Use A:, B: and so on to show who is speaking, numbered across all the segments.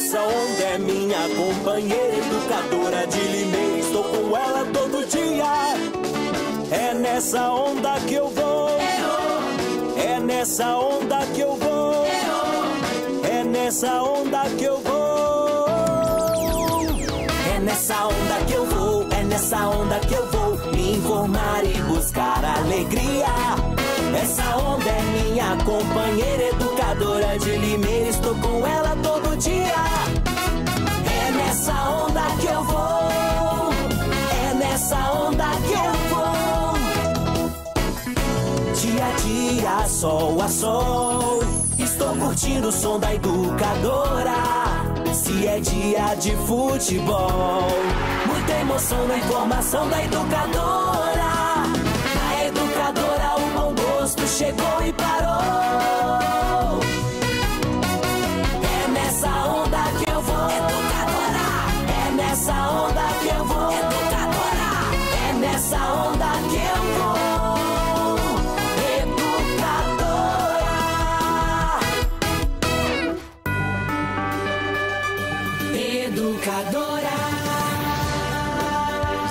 A: nessa onda, é minha companheira educadora de Limeira, estou com ela todo dia. É nessa onda que eu vou, é nessa onda que eu vou, é nessa onda que eu vou. É nessa onda que eu vou, é nessa onda que eu vou me informar e buscar alegria. Essa onda é minha companheira educadora de Limeira, estou com ela todo dia. É nessa onda que eu vou, é nessa onda que eu vou. Dia a dia, sol a sol, estou curtindo o som da educadora. Se é dia de futebol, muita emoção na informação da educadora. Na educadora o bom gosto chegou e parou. É nessa onda que eu vou, educadora. É nessa onda que eu vou, educadora. É nessa onda que eu vou,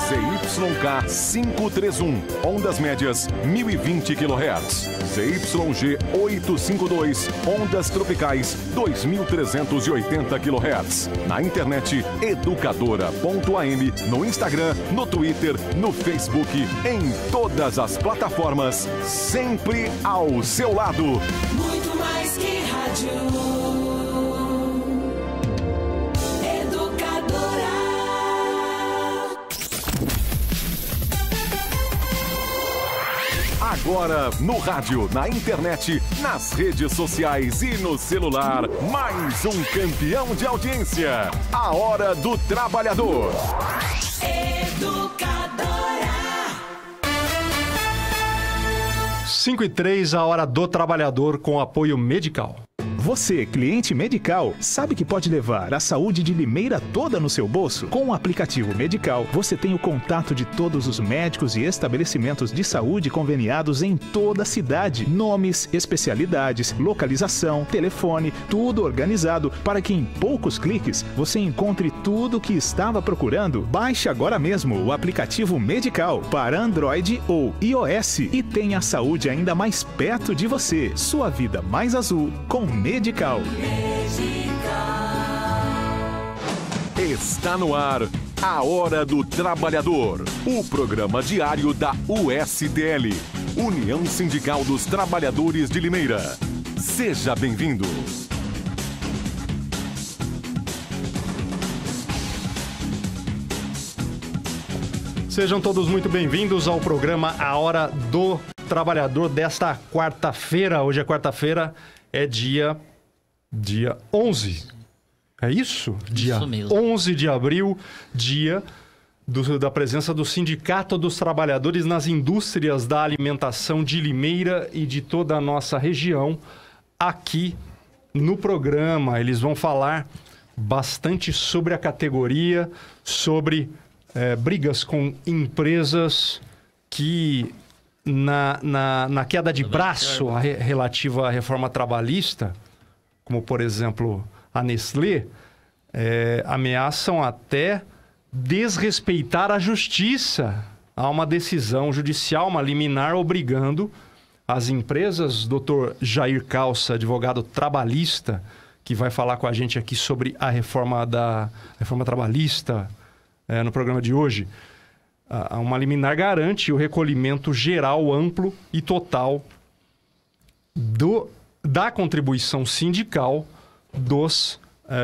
B: ZYK 531, ondas médias 1020 kHz. ZYG 852, ondas tropicais 2380 kHz. Na internet educadora.am, no Instagram, no Twitter, no Facebook, em todas as plataformas, sempre ao seu lado.
A: Muito mais que rádio.
B: Agora, no rádio, na internet, nas redes sociais e no celular, mais um campeão de audiência. A Hora do Trabalhador.
A: Educadora.
C: 5h03, a Hora do Trabalhador com apoio Medical.
D: Você, cliente Medical, sabe que pode levar a saúde de Limeira toda no seu bolso? Com o aplicativo Medical, você tem o contato de todos os médicos e estabelecimentos de saúde conveniados em toda a cidade. Nomes, especialidades, localização, telefone, tudo organizado para que em poucos cliques você encontre tudo o que estava procurando. Baixe agora mesmo o aplicativo Medical para Android ou iOS e tenha a saúde ainda mais perto de você. Sua vida mais azul com Medical.
B: Está no ar a Hora do Trabalhador, o programa diário da USTL, União Sindical dos Trabalhadores de Limeira. Seja bem-vindo.
C: Sejam todos muito bem-vindos ao programa A Hora do Trabalhador desta quarta-feira. Hoje é quarta-feira, é dia 11. É isso? Dia
E: mesmo.
C: 11 de abril, dia da presença do Sindicato dos Trabalhadores nas indústrias da alimentação de Limeira e de toda a nossa região. Aqui no programa, eles vão falar bastante sobre a categoria, sobre brigas com empresas que, na queda de braço relativa à reforma trabalhista, como, por exemplo, a Nestlé, ameaçam até desrespeitar a justiça. Há uma decisão judicial, uma liminar, obrigando as empresas. Dr. Jair Calça, advogado trabalhista, que vai falar com a gente aqui sobre a reforma trabalhista no programa de hoje. Uma liminar garante o recolhimento geral, amplo e total da contribuição sindical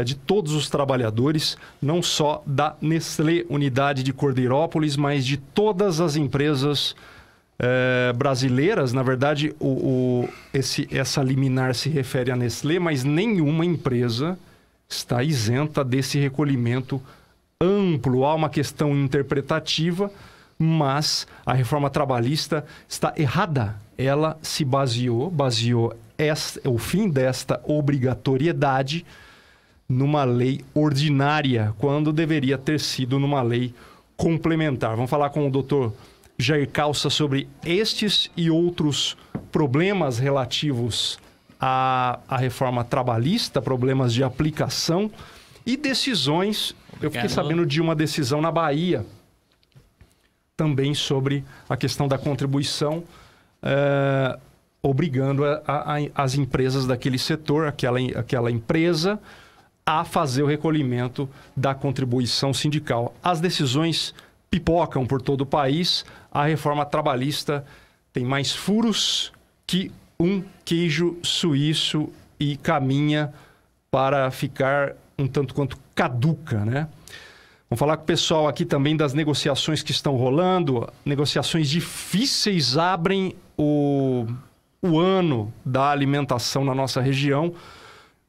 C: de todos os trabalhadores, não só da Nestlé Unidade de Cordeirópolis, mas de todas as empresas brasileiras. Na verdade, essa liminar se refere à Nestlé, mas nenhuma empresa está isenta desse recolhimento amplo. Há uma questão interpretativa, mas a reforma trabalhista está errada. Ela se baseou o fim desta obrigatoriedade numa lei ordinária, quando deveria ter sido numa lei complementar. Vamos falar com o Dr. Jair Calça sobre estes e outros problemas relativos à reforma trabalhista, problemas de aplicação E decisões, eu fiquei sabendo de uma decisão na Bahia, também sobre a questão da contribuição, obrigando as empresas daquele setor, aquela empresa, a fazer o recolhimento da contribuição sindical. As decisões pipocam por todo o país. A reforma trabalhista tem mais furos que um queijo suíço e caminha para ficar um tanto quanto caduca, né? Vamos falar com o pessoal aqui também das negociações que estão rolando. Negociações difíceis abrem o ano da alimentação na nossa região.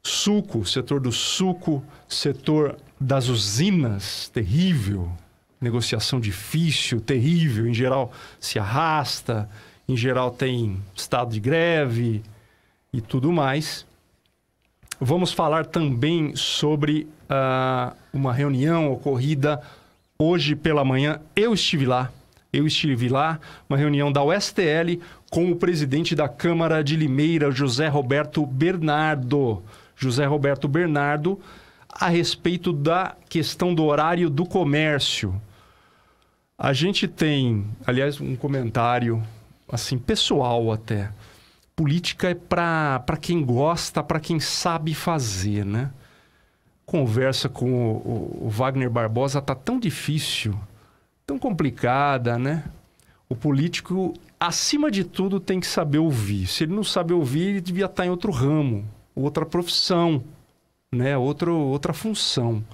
C: Suco, setor do suco, setor das usinas, terrível. Negociação difícil, terrível. Em geral se arrasta, em geral tem estado de greve e tudo mais. Vamos falar também sobre uma reunião ocorrida hoje pela manhã. Eu estive lá, uma reunião da USTL com o presidente da Câmara de Limeira, José Roberto Bernardo, a respeito da questão do horário do comércio. A gente tem, aliás, um comentário assim pessoal até. Política é para quem gosta, para quem sabe fazer, né? Conversa com o Wagner Barbosa tá tão difícil, tão complicada, né? O político, acima de tudo, tem que saber ouvir. Se ele não sabe ouvir, ele devia estar em outro ramo, outra profissão, né? Outra função.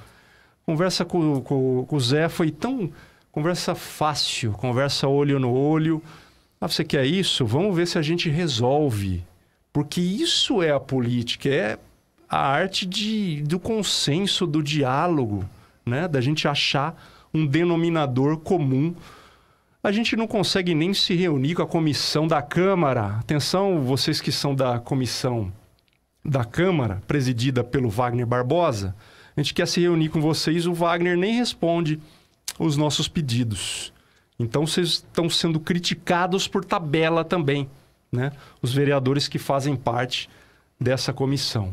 C: Conversa com o Zé foi tão... Conversa fácil, conversa olho no olho... Ah, você quer isso? Vamos ver se a gente resolve. Porque isso é a política, é a arte do consenso, do diálogo, né? Da gente achar um denominador comum. A gente não consegue nem se reunir com a comissão da Câmara. Atenção, vocês que são da comissão da Câmara, presidida pelo Wagner Barbosa. A gente quer se reunir com vocês, o Wagner nem responde os nossos pedidos. Então, vocês estão sendo criticados por tabela também, né? Os vereadores que fazem parte dessa comissão.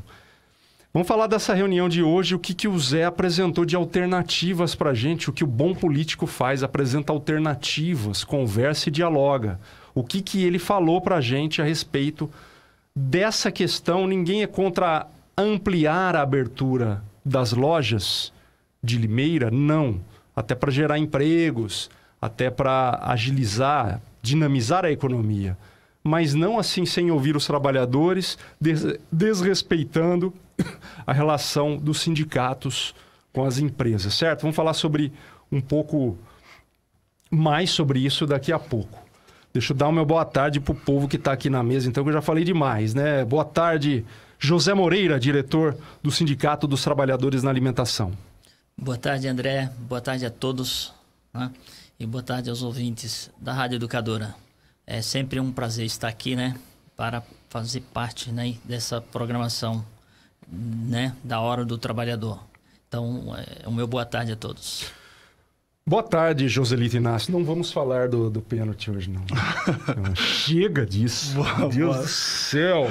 C: Vamos falar dessa reunião de hoje, o que o Zé apresentou de alternativas para a gente, o que o bom político faz, apresenta alternativas, conversa e dialoga. O que ele falou para a gente a respeito dessa questão. Ninguém é contra ampliar a abertura das lojas de Limeira, não. Até para gerar empregos, até para agilizar, dinamizar a economia. Mas não assim sem ouvir os trabalhadores, desrespeitando a relação dos sindicatos com as empresas, certo? Vamos falar sobre um pouco mais sobre isso daqui a pouco. Deixa eu dar o meu boa tarde para o povo que está aqui na mesa, então, que eu já falei demais, né? Boa tarde, José Moreira, diretor do Sindicato dos Trabalhadores na Alimentação.
E: Boa tarde, André. Boa tarde a todos, né? E boa tarde aos ouvintes da Rádio Educadora. É sempre um prazer estar aqui, né? Para fazer parte, né, dessa programação, né, da Hora do Trabalhador. Então, o meu boa tarde a todos.
C: Boa tarde, Joselito Inácio. Não vamos falar do pênalti hoje, não. Chega disso. Meu Deus do céu.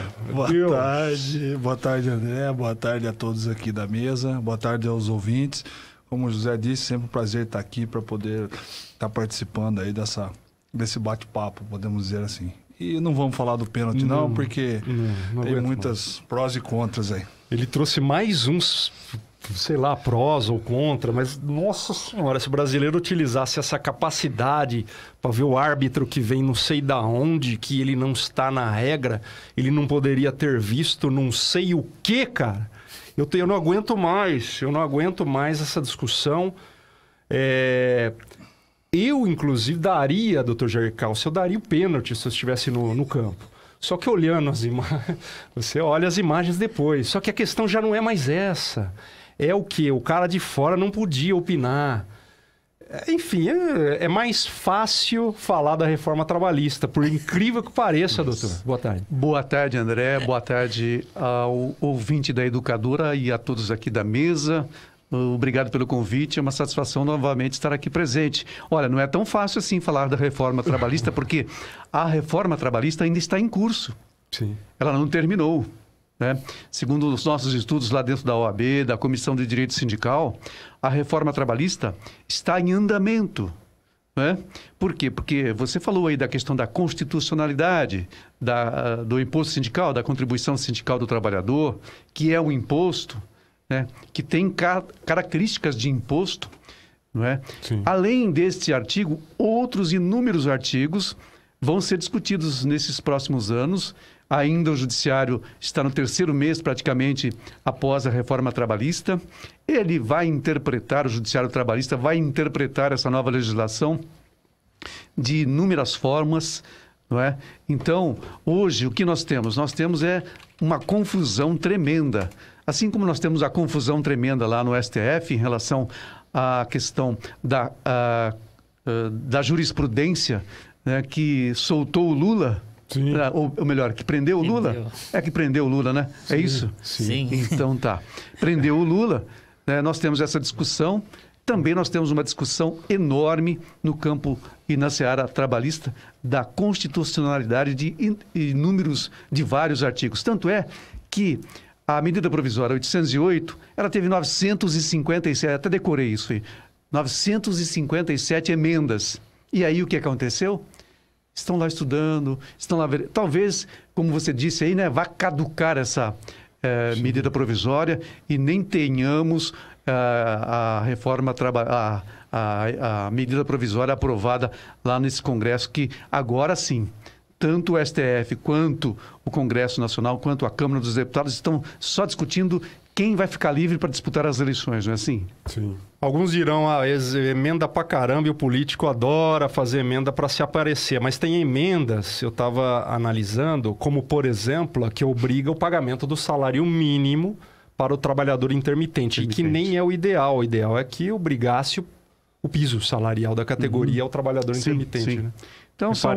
F: Boa tarde, André. Boa tarde a todos aqui da mesa. Boa tarde aos ouvintes. Como o José disse, sempre um prazer estar aqui para poder estar participando aí desse bate-papo, podemos dizer assim. E não vamos falar do pênalti não, porque tem muitas prós e contras aí.
C: Ele trouxe mais uns, sei lá, prós ou contra, mas, nossa senhora, se o brasileiro utilizasse essa capacidade para ver o árbitro que vem não sei da onde, que ele não está na regra, ele não poderia ter visto não sei o quê, cara. Eu não aguento mais essa discussão. Eu, inclusive, daria, doutor Jair Calço, eu daria o pênalti se eu estivesse no campo. Só que olhando as imagens, você olha as imagens depois. Só que a questão já não é mais essa. É o quê? O cara de fora não podia opinar. Enfim, é mais fácil falar da reforma trabalhista, por incrível que pareça, doutor. Boa tarde.
G: Boa tarde, André. Boa tarde ao ouvinte da Educadora e a todos aqui da mesa. Obrigado pelo convite, é uma satisfação novamente estar aqui presente. Olha, não é tão fácil assim falar da reforma trabalhista, porque a reforma trabalhista ainda está em curso.
C: Sim.
G: Ela não terminou. né? Segundo os nossos estudos lá dentro da OAB, da Comissão de Direito Sindical, a reforma trabalhista está em andamento. Né? Por quê? Porque você falou aí da questão da constitucionalidade do imposto sindical, da contribuição sindical do trabalhador, que é um imposto, né? Que tem características de imposto. Não é? Além deste artigo, outros inúmeros artigos vão ser discutidos nesses próximos anos. Ainda o Judiciário está no 3º mês, praticamente, após a reforma trabalhista. Ele vai interpretar, o Judiciário Trabalhista vai interpretar essa nova legislação de inúmeras formas, não é? Então, hoje, o que nós temos? Nós temos uma confusão tremenda. Assim como nós temos a confusão tremenda lá no STF em relação à questão da jurisprudência, né, que soltou o Lula.
C: Sim.
G: Ou melhor, que prendeu o Lula? É que prendeu o Lula, né?
C: Sim.
G: É isso?
E: Sim.
G: Então tá. Prendeu o Lula, né? Nós temos essa discussão. Também nós temos uma discussão enorme no campo e na seara trabalhista da constitucionalidade de vários artigos. Tanto é que a medida provisória 808, ela teve 957, até decorei isso aí, 957 emendas. E aí o que aconteceu? Estão lá estudando, estão lá... Talvez, como você disse aí, né, vá caducar essa medida provisória e nem tenhamos a reforma, a medida provisória aprovada lá nesse Congresso, que agora sim, tanto o STF quanto o Congresso Nacional, quanto a Câmara dos Deputados estão só discutindo quem vai ficar livre para disputar as eleições, não é assim?
C: Sim. Alguns dirão, emenda pra caramba e o político adora fazer emenda para se aparecer. Mas tem emendas, eu estava analisando, como por exemplo, a que obriga o pagamento do salário mínimo para o trabalhador intermitente. E que nem é o ideal. O ideal é que obrigasse o piso salarial da categoria ao trabalhador intermitente.
G: Sim.
C: Né?
G: Então, são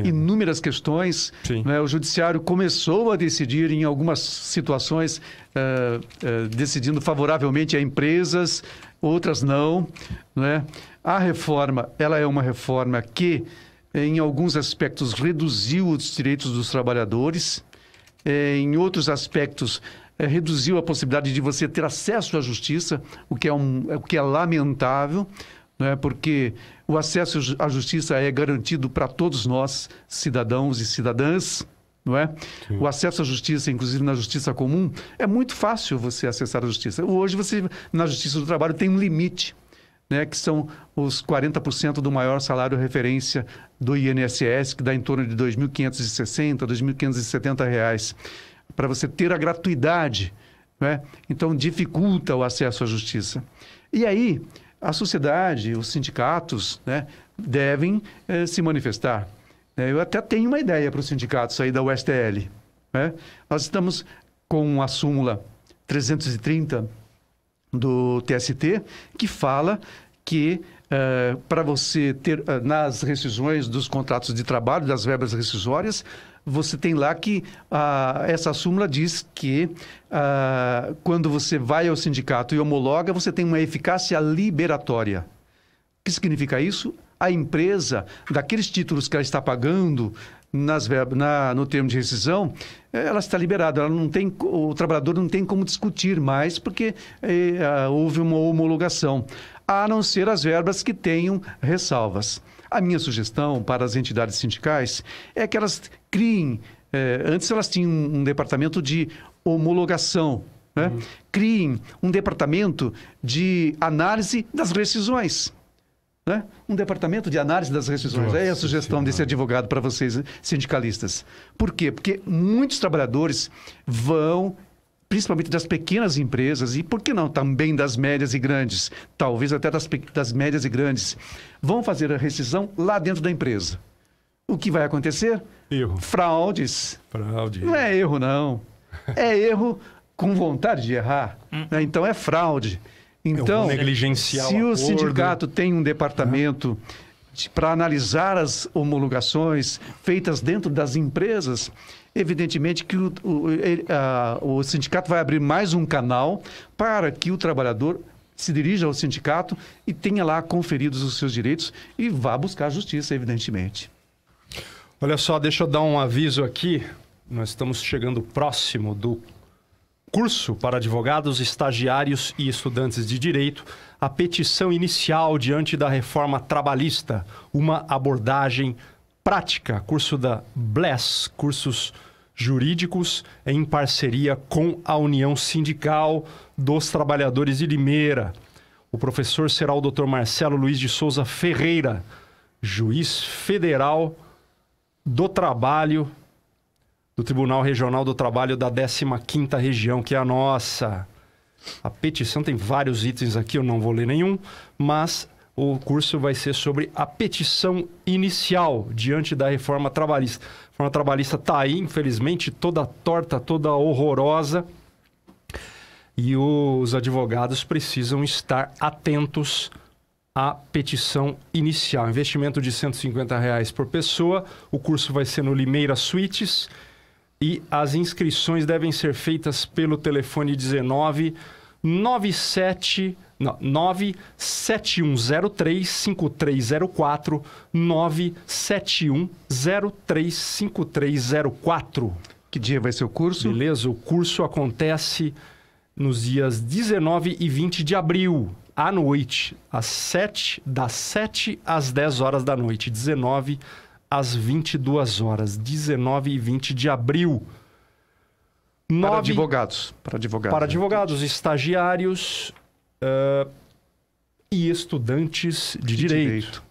G: inúmeras questões. Né? O Judiciário começou a decidir em algumas situações, decidindo favoravelmente a empresas, outras não. Né? A reforma, ela é uma reforma que, em alguns aspectos, reduziu os direitos dos trabalhadores. Em outros aspectos, reduziu a possibilidade de você ter acesso à justiça, o que é lamentável. Né? Porque o acesso à justiça é garantido para todos nós, cidadãos e cidadãs, não é? Sim. O acesso à justiça, inclusive na justiça comum, é muito fácil você acessar a justiça. Hoje, na Justiça do Trabalho, tem um limite, né? Que são os 40% do maior salário referência do INSS, que dá em torno de R$ 2.560, R$ 2.570, para você ter a gratuidade, né? Então, dificulta o acesso à justiça. E aí, a sociedade, os sindicatos, né, devem se manifestar. Eu até tenho uma ideia para os sindicatos aí da USTL. Né? Nós estamos com a súmula 330 do TST, que fala que para você ter, nas rescisões dos contratos de trabalho, das verbas rescisórias, você tem lá que essa súmula diz que quando você vai ao sindicato e homologa, você tem uma eficácia liberatória. O que significa isso? A empresa, daqueles títulos que ela está pagando no termo de rescisão, ela está liberada. O trabalhador não tem como discutir mais, porque houve uma homologação, a não ser as verbas que tenham ressalvas. A minha sugestão para as entidades sindicais é que elas criem, antes elas tinham um departamento de homologação, né? Criem um departamento de análise das rescisões. Né? Um departamento de análise das rescisões. É a sugestão desse advogado para vocês, sindicalistas. Por quê? Porque muitos trabalhadores vão, principalmente das pequenas empresas, e por que não também das médias e grandes, talvez até das médias e grandes, vão fazer a rescisão lá dentro da empresa. O que vai acontecer?
C: Erro.
G: Fraudes.
C: Fraude.
G: Não é erro, não. É erro com vontade de errar. Né? Então, é fraude. Então,
C: negligenciar
G: se o sindicato tem um departamento para analisar as homologações feitas dentro das empresas, evidentemente que o sindicato vai abrir mais um canal para que o trabalhador se dirija ao sindicato e tenha lá conferidos os seus direitos e vá buscar a justiça, evidentemente.
C: Olha só, deixa eu dar um aviso aqui. Nós estamos chegando próximo do curso para advogados, estagiários e estudantes de direito, a petição inicial diante da reforma trabalhista, uma abordagem prática, curso da Bless, cursos jurídicos em parceria com a União Sindical dos Trabalhadores de Limeira. O professor será o Dr. Marcelo Luiz de Souza Ferreira, juiz federal do trabalho, do Tribunal Regional do Trabalho da 15ª Região, que é a nossa. A petição tem vários itens aqui, eu não vou ler nenhum, mas o curso vai ser sobre a petição inicial diante da reforma trabalhista. A reforma trabalhista está aí, infelizmente, toda torta, toda horrorosa. E os advogados precisam estar atentos à petição inicial. Investimento de R$150 por pessoa. O curso vai ser no Limeira Suites. E as inscrições devem ser feitas pelo telefone 97103-5304, 97103-5304.
G: Que dia vai ser o curso?
C: Beleza, o curso acontece nos dias 19 e 20 de abril, à noite, das 7 às 10 horas da noite, 19 às 22 horas, 19 e 20 de abril.
G: Para advogados.
C: Para advogados, estagiários e estudantes de direito.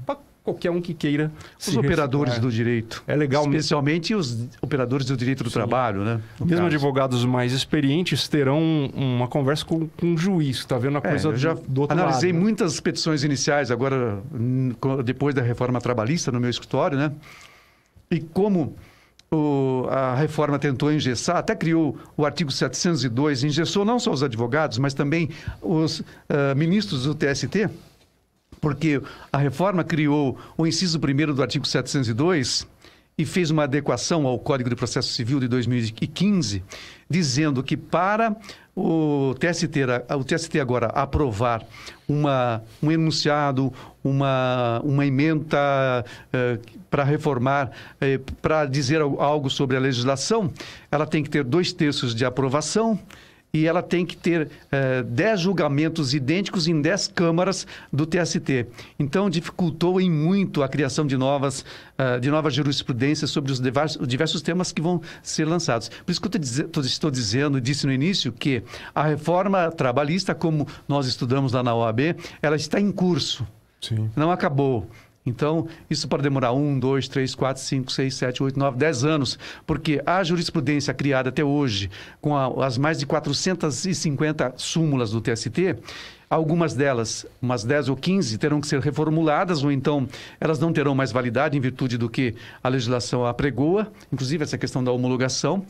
C: Para qualquer um que queira.
G: Os operadores do direito.
C: É legal.
G: Especialmente os operadores do direito do trabalho, né?
C: Mesmo advogados mais experientes terão uma conversa com um juiz, que está vendo a coisa
G: eu já
C: do outro
G: analisei
C: lado, né?
G: muitas petições iniciais, agora, depois da reforma trabalhista, no meu escritório, né? E como a reforma tentou engessar, até criou o artigo 702, engessou não só os advogados, mas também os ministros do TST, porque a reforma criou o inciso 1º do artigo 702 e fez uma adequação ao Código de Processo Civil de 2015, dizendo que para o TST agora aprovar um enunciado, uma emenda para reformar, para dizer algo sobre a legislação, ela tem que ter 2/3 de aprovação e ela tem que ter 10 julgamentos idênticos em 10 câmaras do TST. Então, dificultou em muito a criação de nova jurisprudência sobre os diversos temas que vão ser lançados. Por isso que eu estou dizendo, disse no início, que a reforma trabalhista, como nós estudamos lá na OAB, ela está em curso.
C: Sim.
G: Não acabou. Então, isso pode demorar 1, 2, 3, 4, 5, 6, 7, 8, 9, 10 anos, porque a jurisprudência criada até hoje, com as mais de 450 súmulas do TST, algumas delas, umas 10 ou 15, terão que ser reformuladas, ou então elas não terão mais validade em virtude do que a legislação apregoa, inclusive essa questão da homologação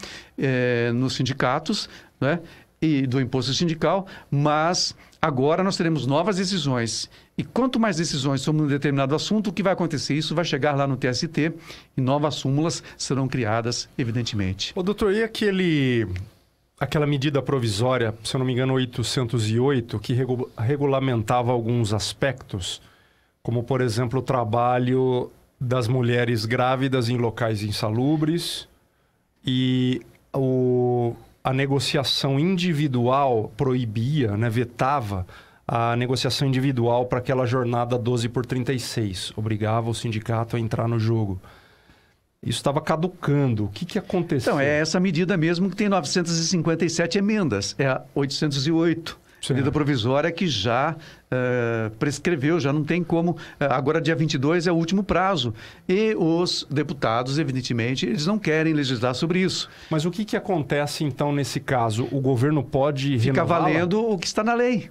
G: nos sindicatos, né? E do imposto sindical, mas agora nós teremos novas decisões. E quanto mais decisões sobre um determinado assunto, o que vai acontecer? Isso vai chegar lá no TST e novas súmulas serão criadas, evidentemente.
C: Ô, doutor, e aquela medida provisória, se eu não me engano, 808, que regulamentava alguns aspectos, como, por exemplo, o trabalho das mulheres grávidas em locais insalubres e a negociação individual proibia, né, vetava a negociação individual para aquela jornada 12/36. Obrigava o sindicato a entrar no jogo. Isso estava caducando. O que aconteceu?
G: Então, é essa medida mesmo que tem 957 emendas. É a 808. Medida provisória que já prescreveu, já não tem como. Agora, dia 22 é o último prazo. E os deputados, evidentemente, eles não querem legislar sobre isso.
C: Mas o que acontece, então, nesse caso? O governo pode
G: Fica
C: renová-la?
G: valendo o que está na lei.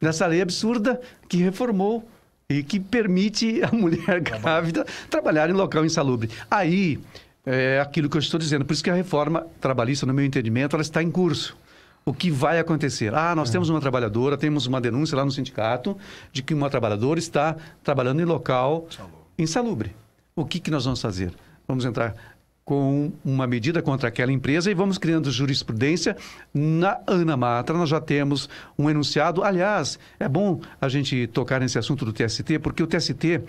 G: Nessa lei absurda que reformou e que permite a mulher grávida trabalhar em local insalubre. Aí, é aquilo que eu estou dizendo. Por isso que a reforma trabalhista, no meu entendimento, ela está em curso. O que vai acontecer? Nós temos uma trabalhadora, temos uma denúncia lá no sindicato de que uma trabalhadora está trabalhando em local insalubre. O que nós vamos fazer? Vamos entrar com uma medida contra aquela empresa e vamos criando jurisprudência. Na ANAMATRA nós já temos um enunciado. Aliás, é bom a gente tocar nesse assunto do TST, porque o TST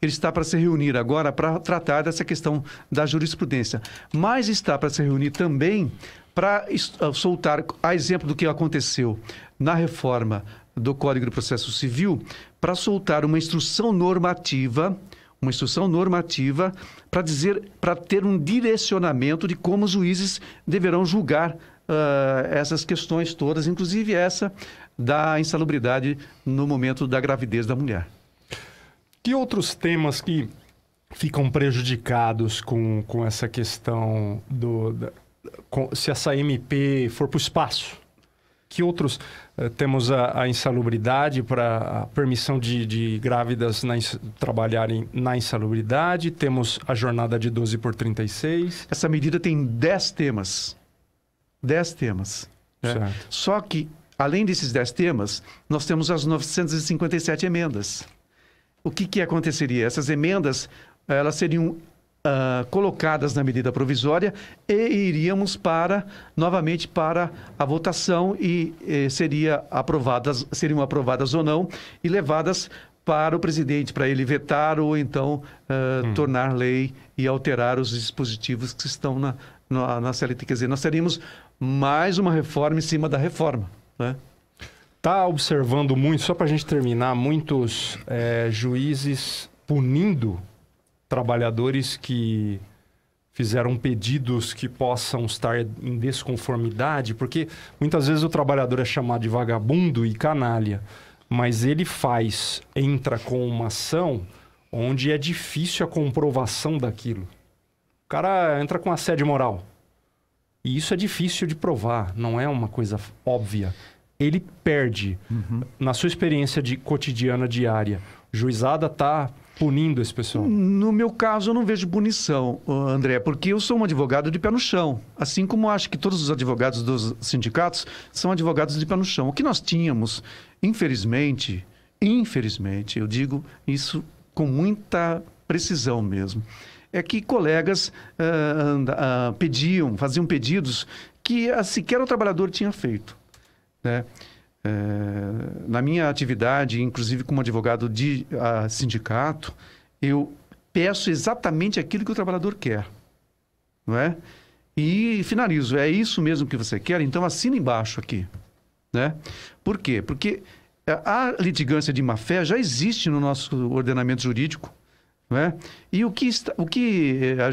G: ele está para se reunir agora para tratar dessa questão da jurisprudência. Mas está para se reunir também para soltar, a exemplo do que aconteceu na reforma do Código de Processo Civil, para soltar uma instrução normativa para ter um direcionamento de como os juízes deverão julgar essas questões todas, inclusive essa da insalubridade no momento da gravidez da mulher.
C: Que outros temas que ficam prejudicados com essa questão se essa MP for para o espaço? Que outros? Temos a insalubridade para a permissão de grávidas trabalharem na insalubridade, temos a jornada de 12 por 36.
G: Essa medida tem 10 temas. 10 temas. Né? Só que, além desses 10 temas, nós temos as 957 emendas. O que aconteceria? Essas emendas, elas seriam colocadas na medida provisória e iríamos novamente para a votação e seriam aprovadas ou não e levadas para o presidente, para ele vetar ou então tornar lei e alterar os dispositivos que estão na CLT. Quer dizer, nós teríamos mais uma reforma em cima da reforma, né?
C: Está observando muito, só para a gente terminar, muitos juízes punindo trabalhadores que fizeram pedidos que possam estar em desconformidade, porque muitas vezes o trabalhador é chamado de vagabundo e canalha, mas ele entra com uma ação onde é difícil a comprovação daquilo. O cara entra com assédio moral. E isso é difícil de provar, não é uma coisa óbvia. Ele perde. Na sua experiência cotidiana diária, a juizada está punindo esse pessoal?
G: No meu caso, eu não vejo punição, André, porque eu sou um advogado de pé no chão. Assim como acho que todos os advogados dos sindicatos são advogados de pé no chão. O que nós tínhamos, infelizmente, eu digo isso com muita precisão mesmo, é que colegas faziam pedidos que sequer o trabalhador tinha feito, né? Na minha atividade, inclusive como advogado de sindicato, eu peço exatamente aquilo que o trabalhador quer, não é? E finalizo, é isso mesmo que você quer? Então assina embaixo aqui, né? Por quê? Porque a litigância de má-fé já existe no nosso ordenamento jurídico, não é? E o que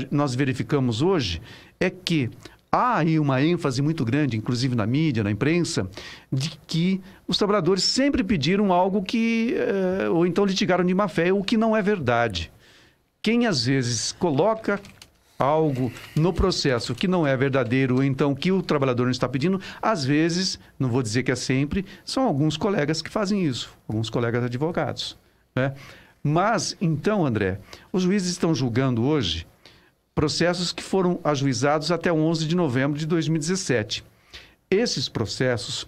G: nós verificamos hoje é que há aí uma ênfase muito grande, inclusive na mídia, na imprensa, de que os trabalhadores sempre pediram algo ou então litigaram de má-fé, o que não é verdade. Quem às vezes coloca algo no processo que não é verdadeiro, ou então que o trabalhador não está pedindo, às vezes, não vou dizer que é sempre, são alguns colegas que fazem isso, alguns colegas advogados, né? Mas, então, André, os juízes estão julgando hoje processos que foram ajuizados até 11 de novembro de 2017. Esses processos,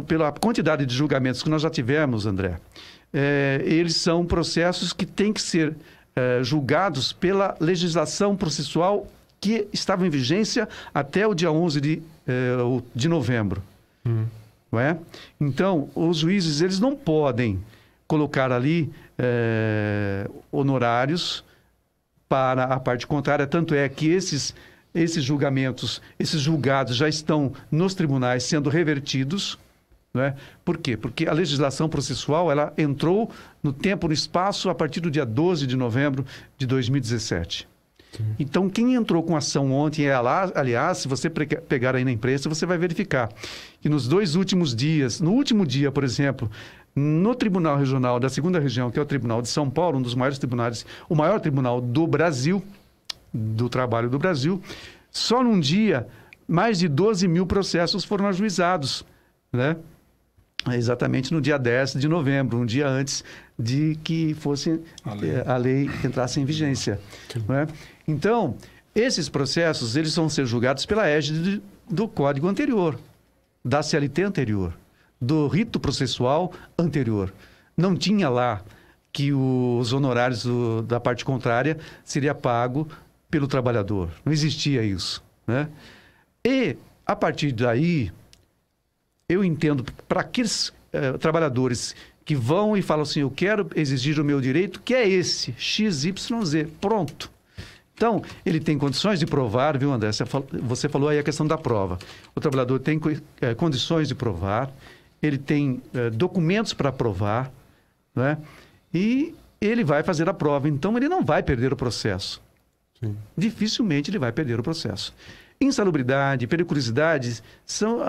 G: pela quantidade de julgamentos que nós já tivemos, André, eles são processos que têm que ser julgados pela legislação processual que estava em vigência até o dia 11 de novembro. Não é? Então, os juízes eles não podem colocar ali honorários para a parte contrária, tanto é que esses julgamentos, esses julgados já estão nos tribunais sendo revertidos, né? Por quê? Porque a legislação processual ela entrou no tempo e no espaço a partir do dia 12 de novembro de 2017. Sim. Então, quem entrou com ação ontem, aliás, se você pegar aí na imprensa, você vai verificar que nos 2 últimos dias, no último dia, por exemplo, no Tribunal Regional da 2ª Região, que é o Tribunal de São Paulo, um dos maiores tribunais, o maior tribunal do Brasil, do trabalho do Brasil, só num dia, mais de 12 mil processos foram ajuizados, né? Exatamente no dia 10 de novembro, um dia antes de que a lei entrasse em vigência, né? Então, esses processos, eles vão ser julgados pela égide do Código anterior, da CLT anterior, do rito processual anterior. Não tinha lá que os honorários da parte contrária seria pago pelo trabalhador. Não existia isso, né? E, a partir daí, eu entendo, para aqueles trabalhadores que vão e falam assim, eu quero exigir o meu direito, que é esse, XYZ, pronto. Então, ele tem condições de provar, viu, André? Você falou aí a questão da prova. O trabalhador tem condições de provar, ele tem documentos para provar, né? E ele vai fazer a prova. Então, ele não vai perder o processo. Sim. Dificilmente ele vai perder o processo. Insalubridade, periculosidade são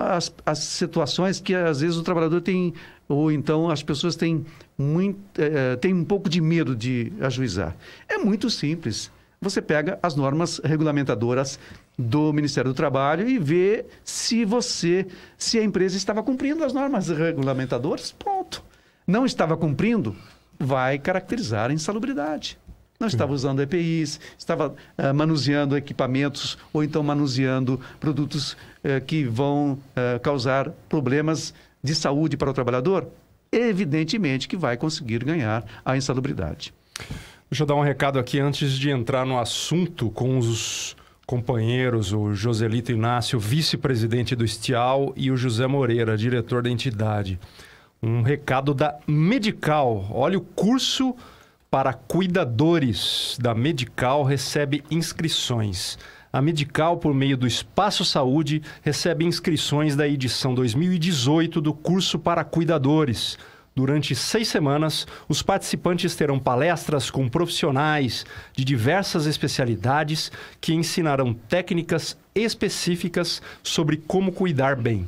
G: as situações que, às vezes, o trabalhador tem, ou então as pessoas têm um pouco de medo de ajuizar. É muito simples. Você pega as normas regulamentadoras do Ministério do Trabalho e vê se a empresa estava cumprindo as normas regulamentadoras, pronto. Não estava cumprindo, vai caracterizar a insalubridade. Não estava usando EPIs, estava manuseando equipamentos ou então manuseando produtos que vão causar problemas de saúde para o trabalhador, evidentemente que vai conseguir ganhar a insalubridade.
C: Deixa eu dar um recado aqui antes de entrar no assunto com os companheiros, o Joselito Inácio, vice-presidente do Estial, e o José Moreira, diretor da entidade. Um recado da Medical. Olha, o curso para cuidadores da Medical recebe inscrições. A Medical, por meio do Espaço Saúde, recebe inscrições da edição 2018 do curso para cuidadores. Durante 6 semanas, os participantes terão palestras com profissionais de diversas especialidades que ensinarão técnicas específicas sobre como cuidar bem.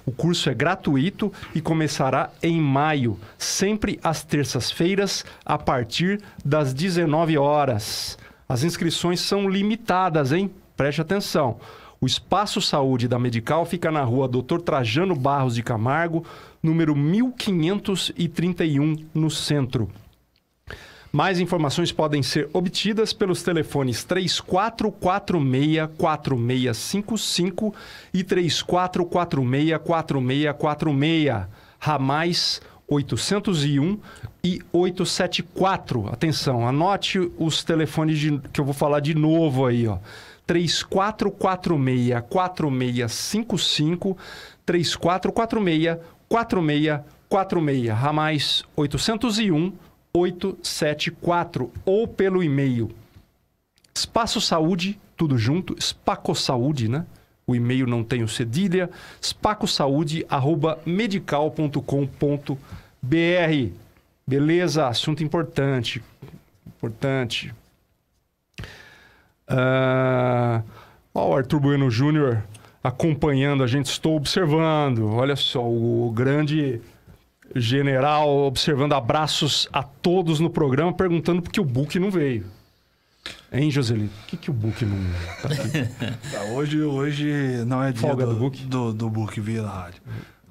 C: O curso é gratuito e começará em maio, sempre às terças-feiras, a partir das 19 horas. As inscrições são limitadas, hein? Preste atenção. O Espaço Saúde da Medical fica na rua Dr. Trajano Barros de Camargo, número 1531, no centro. Mais informações podem ser obtidas pelos telefones 3446-4655 e 3446-4646, ramais 801 e 874. Atenção, anote os telefones que eu vou falar de novo aí, ó. 3446-4655, 3446-4646, ramais 801, 874, ou pelo e-mail Espaço Saúde, tudo junto, Spacosaúde, né? O e-mail não tem o cedilha, spacosaude@medical.com.br. Beleza? Assunto importante. Importante. O Arthur Bueno Júnior acompanhando a gente, estou observando. Olha só, o grande general observando. Abraços a todos no programa, perguntando por que o Book não veio. Hein, Joselito? Por que o Book não tá aqui?
F: Hoje não é dia
C: Folga do Book?
F: Do Book vir na rádio.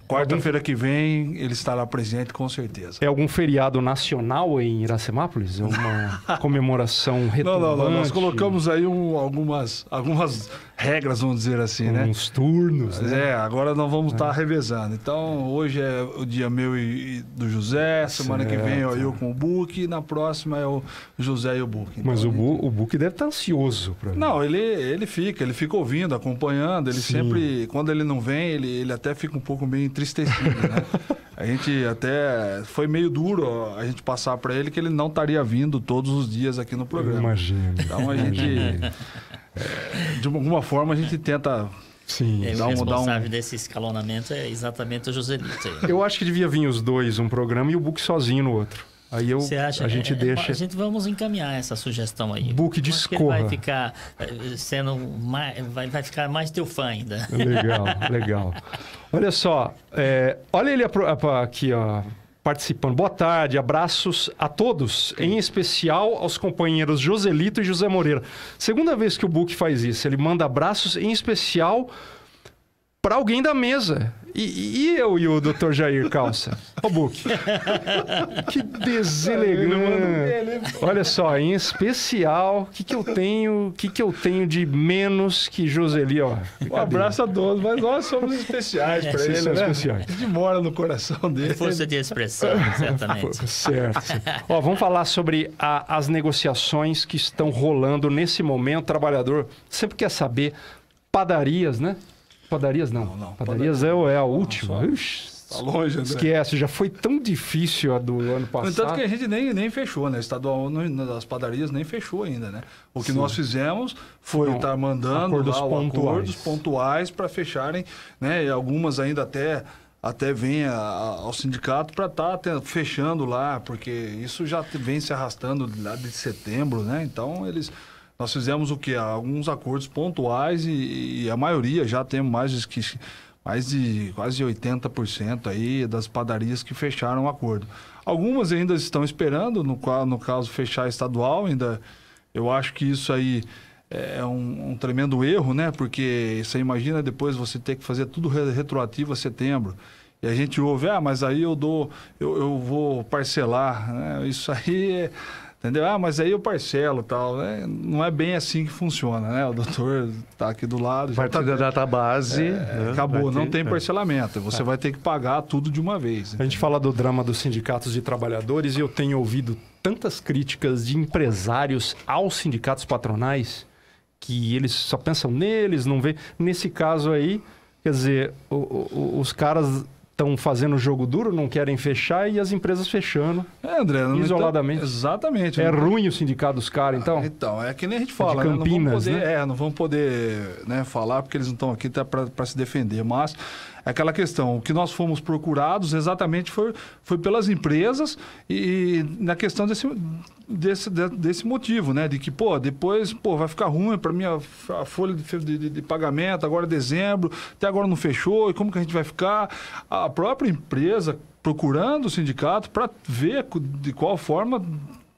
F: Quarta-feira que vem ele estará presente, com certeza.
C: É algum feriado nacional em Iracemápolis? É uma comemoração retumbante?
F: Não. Nós colocamos aí algumas regras, vamos dizer assim, né?
C: Uns turnos, né?
F: Agora nós vamos estar revezando. Então, hoje é o dia meu e do José. Semana que vem é eu com o Book. E na próxima é o José e o Book. Então,
C: mas o Book deve estar ansioso para mim.
F: Não, ele fica ouvindo, acompanhando. Ele sempre, quando ele não vem, ele até fica um pouco meio entristecido, né? A gente até foi meio duro a gente passar para ele que ele não estaria vindo todos os dias aqui no programa.
C: Imagino.
F: Então a gente, de alguma forma, a gente tenta.
E: Sim. O responsável desse escalonamento é exatamente o Joselito.
C: Eu acho que devia vir os dois um programa e o Book sozinho no outro. Aí
E: Você acha?
C: A gente deixa.
E: A gente vamos encaminhar essa sugestão aí.
C: Book discorra.
E: Vai ficar sendo mais, vai ficar mais teu fã ainda.
C: Legal. Olha só, olha ele aqui, ó, participando. Boa tarde, abraços a todos, em especial aos companheiros Joselito e José Moreira. Segunda vez que o Book faz isso, ele manda abraços em especial para alguém da mesa. E eu e o Dr. Jair Calça. Ô, Book. Que deselegante. Olha só, em especial, o que eu tenho de menos que Joseli, ó.
F: Um abraço a todos, mas nós somos especiais para ele, né? Especiais. A gente mora no coração dele.
E: Força de expressão, certamente.
C: Certo. Ó, vamos falar sobre as negociações que estão rolando nesse momento. O trabalhador sempre quer saber padarias, né? Padarias não. Padarias é a última.
F: Tá longe, André.
C: Esquece, já foi tão difícil a do ano
F: No
C: passado.
F: entanto que a gente nem fechou, né? Estadual das padarias nem fechou ainda, né? O que nós fizemos foi estar mandando acordos pontuais para fecharem, né? E algumas ainda até vem ao sindicato para estar fechando lá, porque isso já vem se arrastando lá de setembro, né? Então nós fizemos o quê? Alguns acordos pontuais e a maioria já temos mais de quase 80% aí das padarias que fecharam o acordo. Algumas ainda estão esperando, no caso fechar estadual, ainda eu acho que isso aí é um tremendo erro, né? Porque você imagina depois você ter que fazer tudo retroativo a setembro. E a gente ouve, mas aí eu vou parcelar, né? Isso aí entendeu? Mas aí eu parcelo e tal, né? Não é bem assim que funciona, né? O doutor está aqui do lado.
G: Vai ter da database. Né?
F: Acabou, não tem parcelamento. Você vai ter que pagar tudo de uma vez.
C: A gente fala do drama dos sindicatos de trabalhadores e eu tenho ouvido tantas críticas de empresários aos sindicatos patronais que eles só pensam neles, não vê. Nesse caso aí, quer dizer, os caras estão fazendo jogo duro, não querem fechar e as empresas fechando
F: André,
C: isoladamente.
F: Exatamente.
C: É ruim o sindicato dos caras, então?
F: Então, é que nem a gente fala,
C: de Campinas,
F: né? Não vamos poder né, falar porque eles não estão aqui para se defender, mas é aquela questão, o que nós fomos procurados exatamente foi pelas empresas e na questão desse motivo, né? De que, depois, vai ficar ruim para mim a folha de pagamento, agora é dezembro, até agora não fechou, e como que a gente vai ficar? A própria empresa procurando o sindicato para ver de qual forma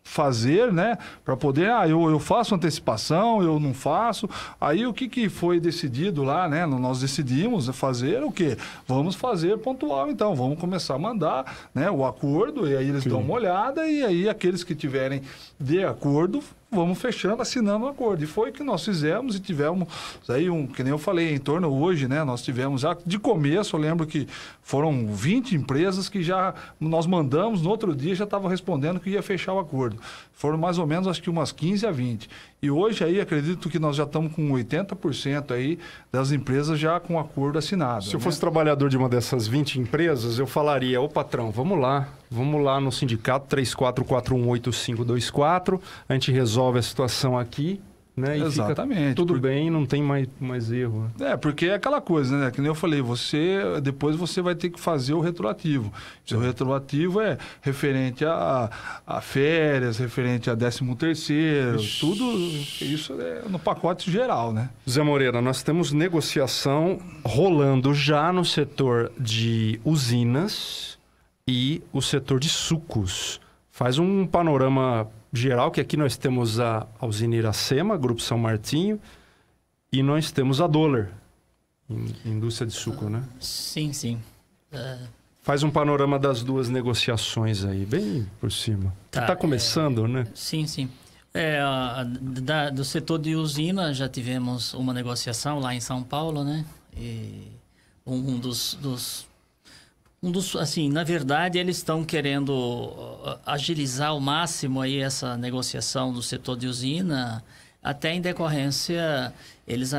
F: fazer, né, para poder, eu faço antecipação, eu não faço. Aí o que foi decidido lá, né, nós decidimos fazer o quê? Vamos fazer pontual, então, vamos começar a mandar, né, o acordo, e aí eles dão uma olhada, e aí aqueles que tiverem de acordo, vamos fechando, assinando o acordo. E foi o que nós fizemos e tivemos aí que nem eu falei, em torno hoje, né, nós tivemos já de começo, eu lembro que foram 20 empresas que já nós mandamos, no outro dia já estavam respondendo que ia fechar o acordo. Foram mais ou menos, acho que umas 15 a 20. E hoje aí, acredito que nós já estamos com 80% aí das empresas já com acordo assinado.
C: Se eu fosse trabalhador de uma dessas 20 empresas, eu falaria, patrão, vamos lá no sindicato 34418524, a gente resolve a situação aqui, né? E
F: exatamente.
C: Fica tudo bem, não tem mais erro.
F: Porque é aquela coisa, né? Que nem eu falei, depois você vai ter que fazer o retroativo. O retroativo é referente a férias, referente a 13º, tudo isso é no pacote geral, né?
C: Zé Moreira, nós temos negociação rolando já no setor de usinas e o setor de sucos. Faz um panorama geral, que aqui nós temos a usina Iracema, Grupo São Martinho, e nós temos a Doller, indústria de suco, né?
E: Sim.
C: Faz um panorama das duas negociações aí, bem por cima. Está começando, né?
E: Sim. Do setor de usina já tivemos uma negociação lá em São Paulo, né? E assim, na verdade, eles estão querendo agilizar ao máximo aí essa negociação do setor de usina, até em decorrência, eles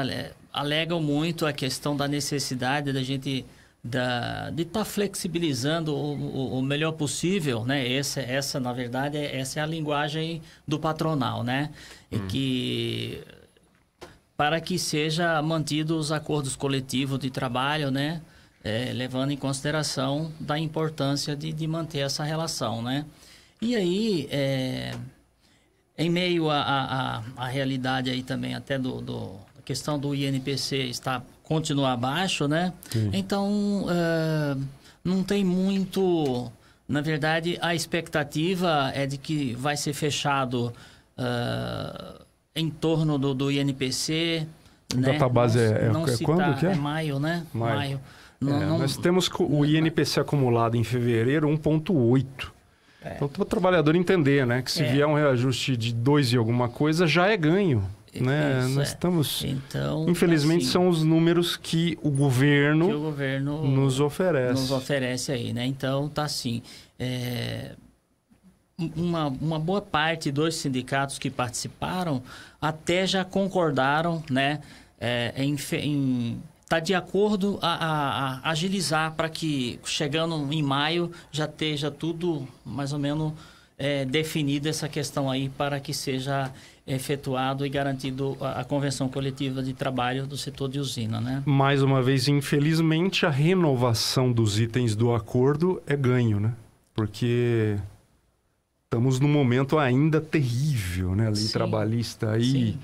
E: alegam muito a questão da necessidade da gente de estar flexibilizando o melhor possível, né? Essa, na verdade, essa é a linguagem do patronal, né? E que para que seja mantido os acordos coletivos de trabalho, né? Levando em consideração da importância de manter essa relação, né? E aí, em meio à realidade aí também até a questão do INPC continuar baixo, né? Sim. Então, não tem muito... Na verdade, a expectativa é de que vai ser fechado em torno do INPC, né?
C: A database quando que é?
E: É maio, né? Maio.
C: Nós temos o INPC acumulado em fevereiro 1,8. Então, o trabalhador entender, né? Que se vier um reajuste de 2 e alguma coisa, já é ganho. Né? Nós estamos... Então, infelizmente, assim, são os números que o governo nos oferece.
E: Nos oferece aí, né? Então, tá assim... Uma boa parte dos sindicatos que participaram até já concordaram, né? Em tá de acordo a agilizar para que, chegando em maio, já esteja tudo mais ou menos definido essa questão aí para que seja efetuado e garantido a convenção coletiva de trabalho do setor de usina, né?
C: Mais uma vez, infelizmente, a renovação dos itens do acordo é ganho, né? Porque estamos num momento ainda terrível, né? A lei trabalhista aí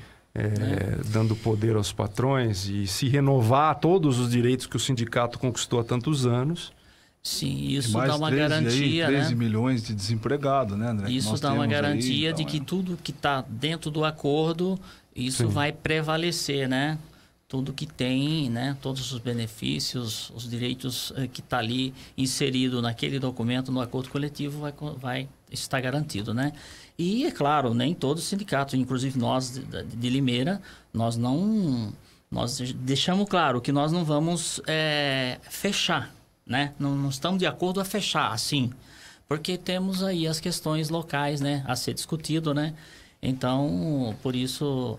C: dando poder aos patrões, e se renovar todos os direitos que o sindicato conquistou há tantos anos.
E: Sim, isso
F: mais
E: dá uma
F: 13
E: garantia,
F: aí, 13
E: né?
F: milhões de desempregados, né, André?
E: Isso dá uma garantia de que tudo que está dentro do acordo, isso vai prevalecer, né? Tudo que tem, né? Todos os benefícios, os direitos que está ali inserido naquele documento, no acordo coletivo, vai estar garantido, né? E, é claro, nem todos os sindicatos, inclusive nós de Limeira, nós deixamos claro que nós não vamos fechar, né? Não estamos de acordo a fechar, assim, porque temos aí as questões locais, né? A ser discutido, né? Então, por isso...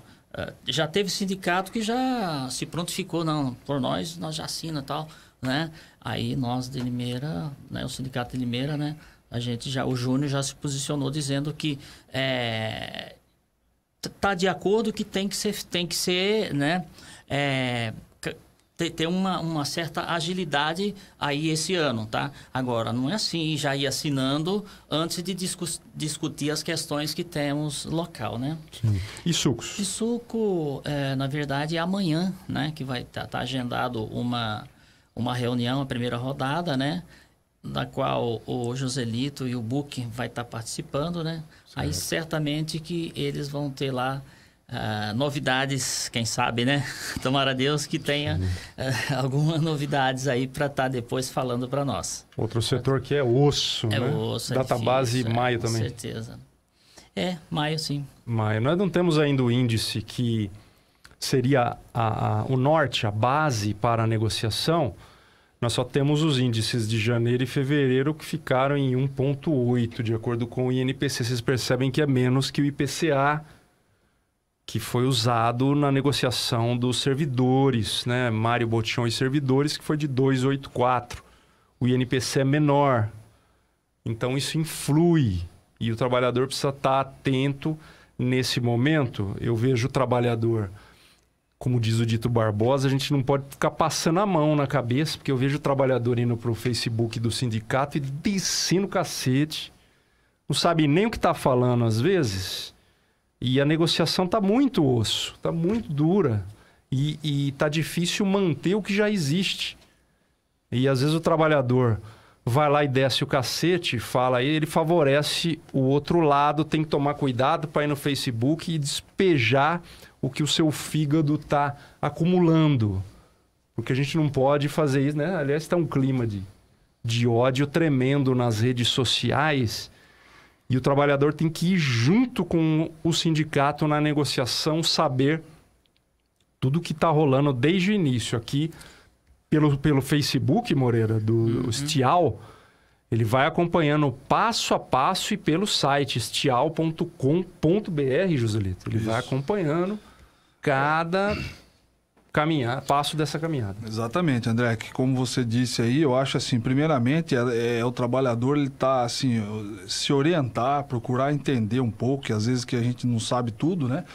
E: já teve sindicato que já se prontificou, não, por nós já assina e tal, né? Aí nós de Limeira, né, o sindicato de Limeira, né, o Júnior já se posicionou dizendo que tá de acordo que tem que ser, né, ter uma certa agilidade aí esse ano, tá? Agora, não é assim, já ir assinando antes de discutir as questões que temos local, né?
C: Sim. E sucos?
E: E suco, na verdade, é amanhã, né? Que vai estar agendado uma reunião, a primeira rodada, né? Da qual o Joselito e o Buque vai estar participando, né? Certo. Aí, certamente que eles vão ter lá novidades, quem sabe, né? Tomara a Deus que tenha algumas novidades aí para estar depois falando para nós.
C: Outro setor que é osso, né?
E: Osso,
C: Database maio também.
E: Com certeza. Maio sim.
C: Maio. Nós não temos ainda o índice que seria o norte, a base para a negociação. Nós só temos os índices de janeiro e fevereiro que ficaram em 1,8, de acordo com o INPC. Vocês percebem que é menos que o IPCA, que foi usado na negociação dos servidores, né? Mário Botion e servidores, que foi de 2,84. O INPC é menor. Então, isso influi. E o trabalhador precisa estar atento nesse momento. Eu vejo o trabalhador, como diz o Dito Barbosa, a gente não pode ficar passando a mão na cabeça, porque eu vejo o trabalhador indo para o Facebook do sindicato e descendo o cacete. Não sabe nem o que está falando, às vezes. E a negociação está muito osso, está muito dura. E está difícil manter o que já existe. E às vezes o trabalhador vai lá e desce o cacete, fala, ele favorece o outro lado, tem que tomar cuidado para ir no Facebook e despejar o que o seu fígado está acumulando. Porque a gente não pode fazer isso, né? Aliás, está um clima de ódio tremendo nas redes sociais. E o trabalhador tem que ir junto com o sindicato na negociação, saber tudo que está rolando desde o início. Aqui, pelo Facebook, Moreira, do Stial, ele vai acompanhando passo a passo, e pelo site stial.com.br, Joselito. Ele vai acompanhando cada passo dessa caminhada.
F: Exatamente, André, que como você disse aí, eu acho assim, primeiramente, o trabalhador, ele tá assim, se orientar, procurar entender um pouco, que às vezes que a gente não sabe tudo, né?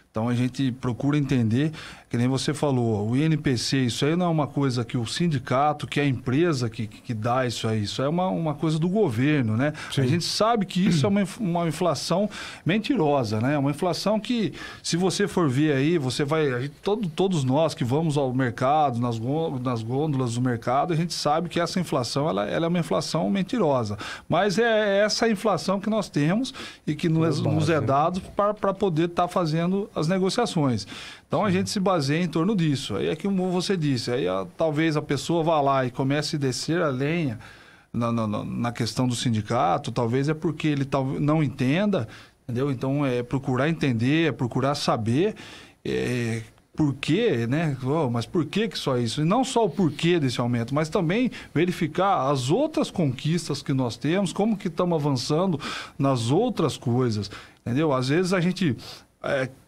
F: Então a gente procura entender, que nem você falou, o INPC, isso aí não é uma coisa que o sindicato, que é a empresa que dá isso aí, isso é uma coisa do governo, né? Sim. A gente sabe que isso é uma inflação mentirosa, né? É uma inflação que, se você for ver aí, você vai... Todos nós que vamos ao mercado, nas gôndolas do mercado, a gente sabe que essa inflação, ela é uma inflação mentirosa. Mas é essa inflação que nós temos e que nos é dado para poder estar fazendo as negociações. Então a gente se baseia em torno disso. Aí é que, como você disse, aí talvez a pessoa vá lá e comece a descer a lenha na questão do sindicato, talvez é porque ele não entenda, entendeu? Então é procurar entender, é procurar saber por quê, né? Mas por que só isso? E não só o porquê desse aumento, mas também verificar as outras conquistas que nós temos, como que estamos avançando nas outras coisas, entendeu? Às vezes a gente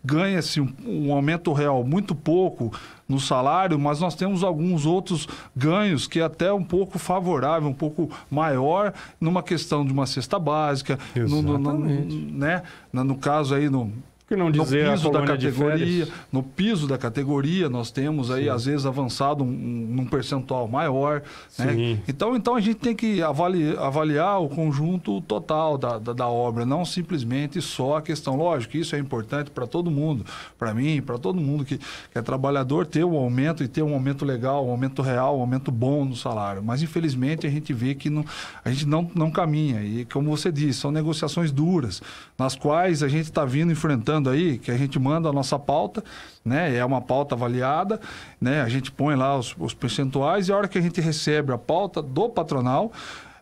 F: ganha-se um aumento real muito pouco no salário, mas nós temos alguns outros ganhos que é até um pouco favorável, um pouco maior numa questão de uma cesta básica, no caso aí
C: que não dizer
F: no piso da
C: colônia de
F: categoria,
C: férias.
F: no piso da categoria nós temos aí às vezes avançado num percentual maior, né? Então a gente tem que avaliar o conjunto total da obra, não simplesmente só a questão. Lógico que isso é importante para todo mundo, para mim, para todo mundo que é trabalhador, ter um aumento e ter um aumento legal, um aumento real, um aumento bom no salário, mas infelizmente a gente vê que a gente não caminha, e como você disse, são negociações duras, nas quais a gente está vindo enfrentando aí, que a gente manda a nossa pauta, né? É uma pauta avaliada, né? A gente põe lá os percentuais, e a hora que a gente recebe a pauta do patronal,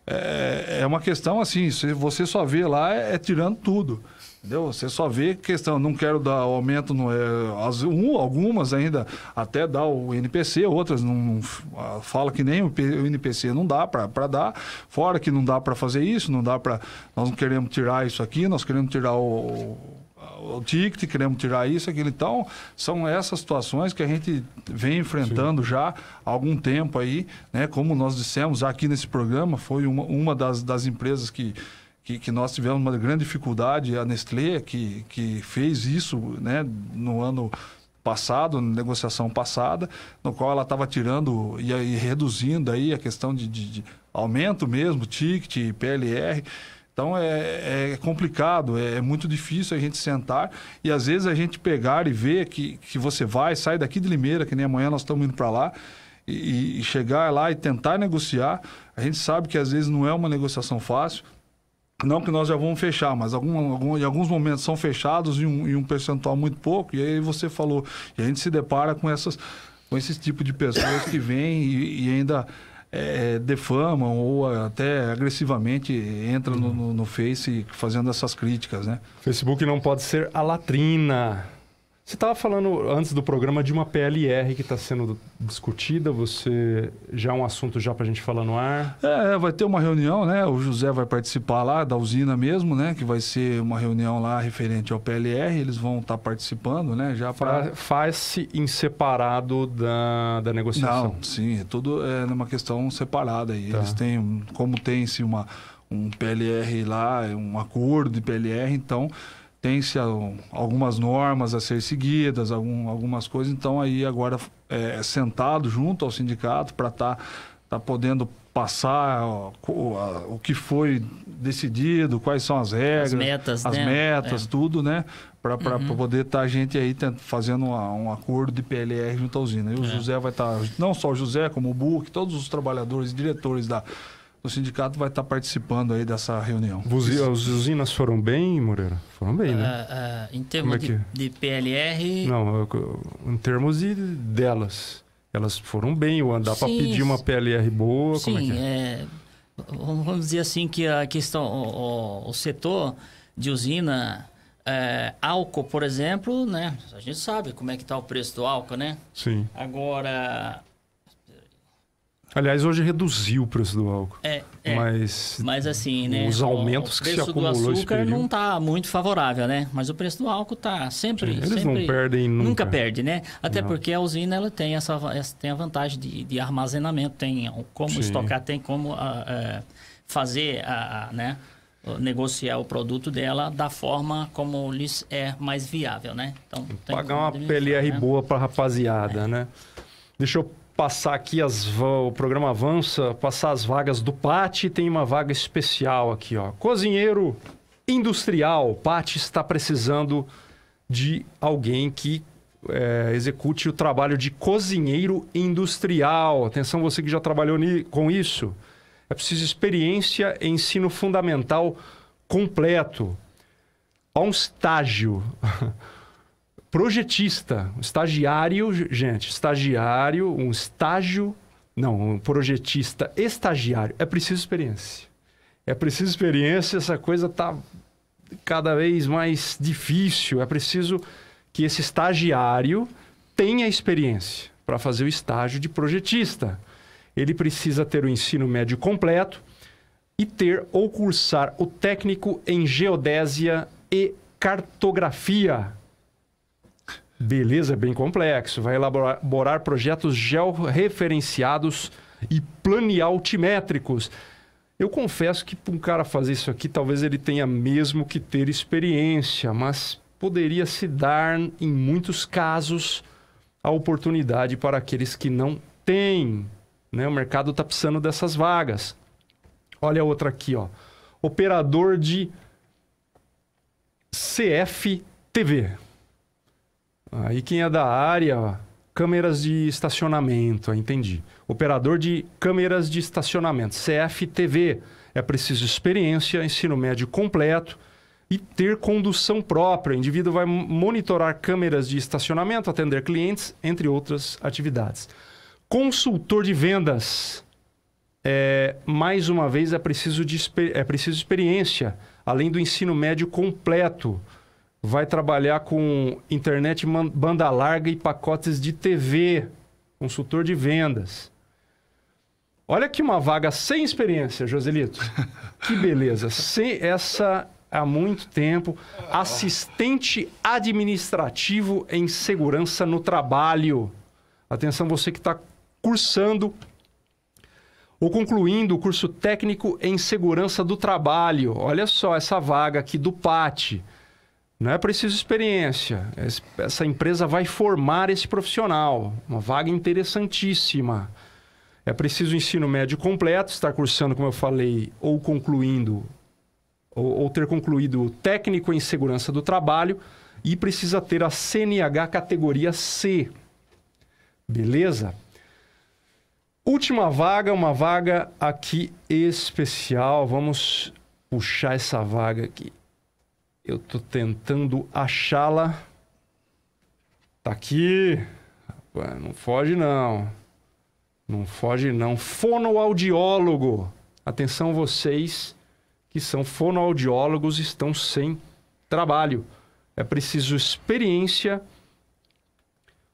F: é uma questão assim, você só vê lá tirando tudo. Entendeu? Você só vê questão, não quero dar aumento, algumas ainda até dá o INPC, outras não fala que nem o INPC não dá para dar, fora que não dá para fazer isso, nós não queremos tirar isso aqui, nós queremos tirar o ticket, queremos tirar isso, aquilo. Então, são essas situações que a gente vem enfrentando já há algum tempo aí, né? Como nós dissemos aqui nesse programa, foi uma das empresas que nós tivemos uma grande dificuldade, a Nestlé, que fez isso, né, no ano passado, na negociação passada, no qual ela estava tirando e reduzindo aí a questão de aumento mesmo, ticket, PLR. Então é complicado, é muito difícil a gente sentar e às vezes a gente pegar e ver que você sai daqui de Limeira, que nem amanhã nós estamos indo para lá, e chegar lá e tentar negociar. A gente sabe que às vezes não é uma negociação fácil, não que nós já vamos fechar, mas em alguns momentos são fechados e um percentual muito pouco, e aí você falou, e a gente se depara com esse tipo de pessoas que vêm e ainda defamam ou até agressivamente entram no Face fazendo essas críticas, né?
C: Facebook não pode ser a latrina. Você estava falando antes do programa de uma PLR que está sendo discutida. Você já é um assunto já para a gente falar no ar?
F: Vai ter uma reunião, né? O José vai participar lá da usina mesmo, né? Que vai ser uma reunião lá referente ao PLR. Eles vão estar participando, né? Já
C: faz-se em separado da negociação?
F: Não, sim, tudo é numa questão separada aí. Tá. Eles têm, como tem-se um PLR lá, um acordo de PLR, então tem-se algumas normas a ser seguidas, algumas coisas. Então, aí agora sentado junto ao sindicato para tá podendo passar o que foi decidido, quais são as regras, as metas, tudo, né? Para poder estar a gente aí fazendo um acordo de PLR junto à usina. E o José vai estar, não só o José, como o Buc, todos os trabalhadores e diretores o sindicato vai estar participando aí dessa reunião.
C: As usinas foram bem, Moreira? Foram bem, né?
E: Em termos de PLR...
C: Não, em termos delas. Elas foram bem, dá para pedir uma PLR boa?
E: Sim,
C: como é que
E: vamos dizer assim que a questão, o setor de usina, álcool, por exemplo, né? A gente sabe como é que está o preço do álcool, né?
C: Sim.
E: Agora...
C: Aliás, hoje reduziu o preço do álcool.
E: Mas assim, né?
C: Os aumentos que se acumulou esse período...
E: O preço do açúcar não está muito favorável, né? Mas o preço do álcool está sempre...
C: Eles não perdem nunca.
E: Nunca perde, né? Até porque a usina ela tem a vantagem de armazenamento, tem como estocar, tem como fazer, né? Negociar o produto dela da forma como lhes é mais viável, né? Então,
C: pagar uma PLR boa para a rapaziada, né? Deixa eu passar aqui, o programa avança, passar as vagas do PAT. Tem uma vaga especial aqui, ó. Cozinheiro industrial. PAT está precisando de alguém que execute o trabalho de cozinheiro industrial. Atenção, você que já trabalhou com isso. É preciso experiência em ensino fundamental completo. Há um estágio... Projetista, estagiário, gente, um projetista estagiário. É preciso experiência. Essa coisa está cada vez mais difícil. É preciso que esse estagiário tenha experiência para fazer o estágio de projetista. Ele precisa ter o ensino médio completo e ter ou cursar o técnico em geodésia e cartografia. Beleza, bem complexo. Vai elaborar projetos georreferenciados e planialtimétricos. Eu confesso que para um cara fazer isso aqui, talvez ele tenha mesmo que ter experiência, mas poderia se dar, em muitos casos, a oportunidade para aqueles que não têm. Né? O mercado está precisando dessas vagas. Olha a outra aqui, ó. Operador de CFTV. Aí quem é da área, ó, câmeras de estacionamento, entendi. Operador de câmeras de estacionamento, CFTV. É preciso experiência, ensino médio completo e ter condução própria. O indivíduo vai monitorar câmeras de estacionamento, atender clientes, entre outras atividades. Consultor de vendas. Mais uma vez, é preciso experiência, além do ensino médio completo. Vai trabalhar com internet banda larga e pacotes de TV. Consultor de vendas. Olha aqui uma vaga sem experiência, Joselito. Que beleza. Essa há muito tempo. Assistente administrativo em segurança no trabalho. Atenção, você que está cursando ou concluindo o curso técnico em segurança do trabalho. Olha só essa vaga aqui do PAT. Não é preciso experiência. Essa empresa vai formar esse profissional. Uma vaga interessantíssima. É preciso ensino médio completo, estar cursando, como eu falei, ou concluindo, ou ter concluído técnico em segurança do trabalho e precisa ter a CNH categoria C. Beleza? Última vaga, uma vaga aqui especial. Vamos puxar essa vaga aqui. Eu estou tentando achá-la. Tá aqui. Não foge, não. Não foge, não. Fonoaudiólogo. Atenção, vocês que são fonoaudiólogos estão sem trabalho. É preciso experiência.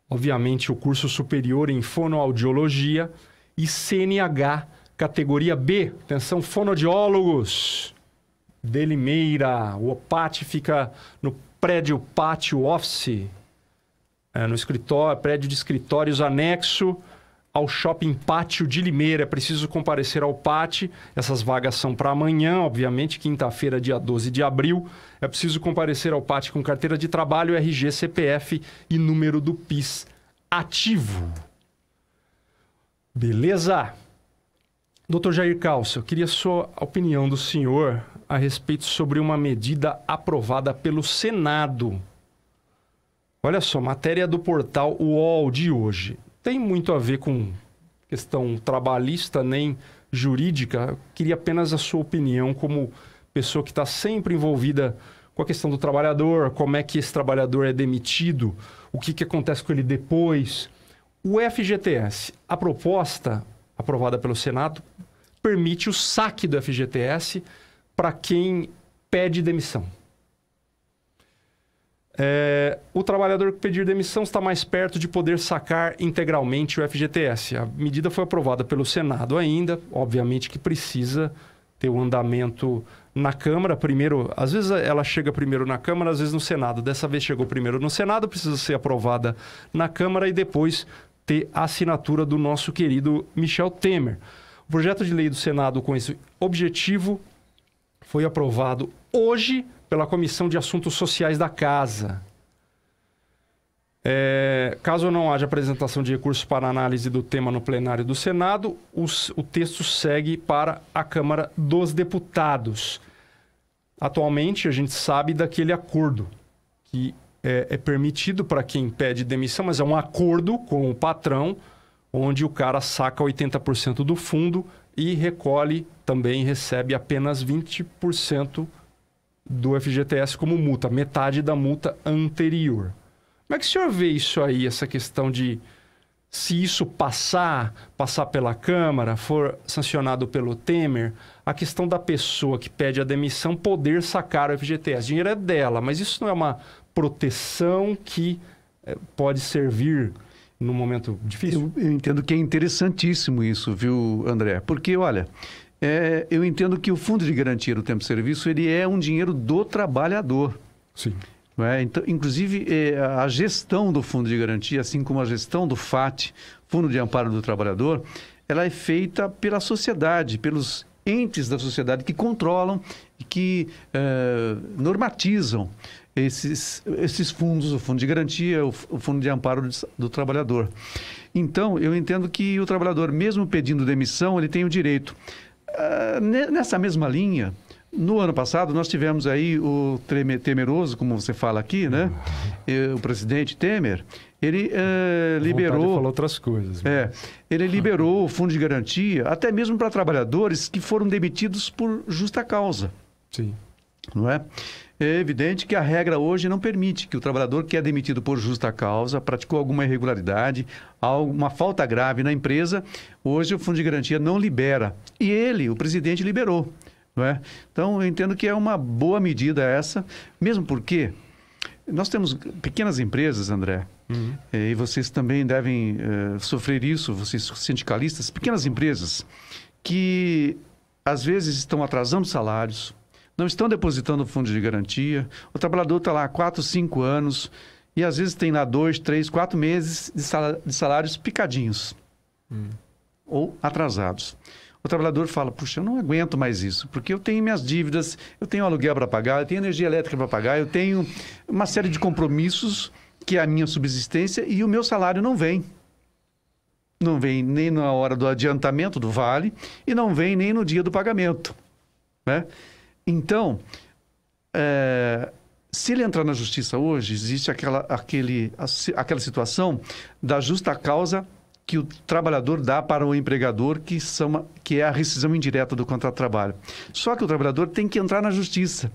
C: Obviamente, o curso superior em fonoaudiologia e CNH, categoria B. Atenção, fonoaudiólogos de Limeira. O PAT fica no prédio Pátio Office, no escritório, prédio de escritórios anexo ao Shopping Pátio de Limeira. É preciso comparecer ao PAT. Essas vagas são para amanhã, obviamente, quinta-feira, dia 12 de abril. É preciso comparecer ao PAT com carteira de trabalho, RG, CPF e número do PIS ativo. Beleza? Dr. Jair Calça, eu queria sua opinião do senhor a respeito sobre uma medida aprovada pelo Senado. Olha só, matéria do portal UOL de hoje. Tem muito a ver com questão trabalhista, nem jurídica. Eu queria apenas a sua opinião como pessoa que está sempre envolvida com a questão do trabalhador, como é que esse trabalhador é demitido, o que acontece com ele depois. O FGTS, a proposta aprovada pelo Senado, permite o saque do FGTS para quem pede demissão. O trabalhador que pedir demissão está mais perto de poder sacar integralmente o FGTS. A medida foi aprovada pelo Senado ainda, obviamente que precisa ter o andamento na Câmara. Primeiro, às vezes ela chega primeiro na Câmara, às vezes no Senado. Dessa vez chegou primeiro no Senado, precisa ser aprovada na Câmara e depois ter a assinatura do nosso querido Michel Temer. O projeto de lei do Senado com esse objetivo foi aprovado hoje pela Comissão de Assuntos Sociais da Casa. Caso não haja apresentação de recursos para análise do tema no plenário do Senado, o texto segue para a Câmara dos Deputados. Atualmente, a gente sabe daquele acordo que é permitido para quem pede demissão, mas é um acordo com o patrão, onde o cara saca 80% do fundo e recolhe, também recebe apenas 20% do FGTS como multa, metade da multa anterior. Como é que o senhor vê isso aí, essa questão de se isso passar pela Câmara, for sancionado pelo Temer, a questão da pessoa que pede a demissão poder sacar o FGTS? O dinheiro é dela, mas isso não é uma proteção que pode servir num momento difícil?
G: Eu entendo que é interessantíssimo isso, viu, André? Porque, olha, eu entendo que o Fundo de Garantia do Tempo de Serviço ele é um dinheiro do trabalhador.
C: Sim.
G: Não é? Então, inclusive, a gestão do Fundo de Garantia, assim como a gestão do FAT, Fundo de Amparo do Trabalhador, ela é feita pela sociedade, pelos entes da sociedade que controlam e que normatizam esses fundos, o Fundo de Garantia, o Fundo de Amparo do Trabalhador. Então, eu entendo que o trabalhador, mesmo pedindo demissão, ele tem o direito. Nessa mesma linha, no ano passado, nós tivemos aí o Temeroso, como você fala aqui, né? O presidente Temer, ele liberou...
C: falar outras coisas.
G: Ele liberou o Fundo de Garantia, até mesmo para trabalhadores que foram demitidos por justa causa.
C: Sim.
G: Não é? É evidente que a regra hoje não permite que o trabalhador que é demitido por justa causa, praticou alguma irregularidade, alguma falta grave na empresa, hoje o Fundo de Garantia não libera. E ele, o presidente, liberou. Não é? Então, eu entendo que é uma boa medida essa, mesmo porque nós temos pequenas empresas, André, e vocês também devem sofrer isso, vocês sindicalistas, pequenas empresas que às vezes estão atrasando salários, não estão depositando o fundo de garantia, o trabalhador está lá há 4, 5 anos e às vezes tem lá 2, 3, 4 meses de salários picadinhos ou atrasados. O trabalhador fala, puxa, eu não aguento mais isso, porque eu tenho minhas dívidas, eu tenho aluguel para pagar, eu tenho energia elétrica para pagar, eu tenho uma série de compromissos que é a minha subsistência e o meu salário não vem. Não vem nem na hora do adiantamento do vale e não vem nem no dia do pagamento, né? Então, se ele entrar na justiça hoje, existe aquela situação da justa causa que o trabalhador dá para o empregador, que é a rescisão indireta do contrato de trabalho. Só que o trabalhador tem que entrar na justiça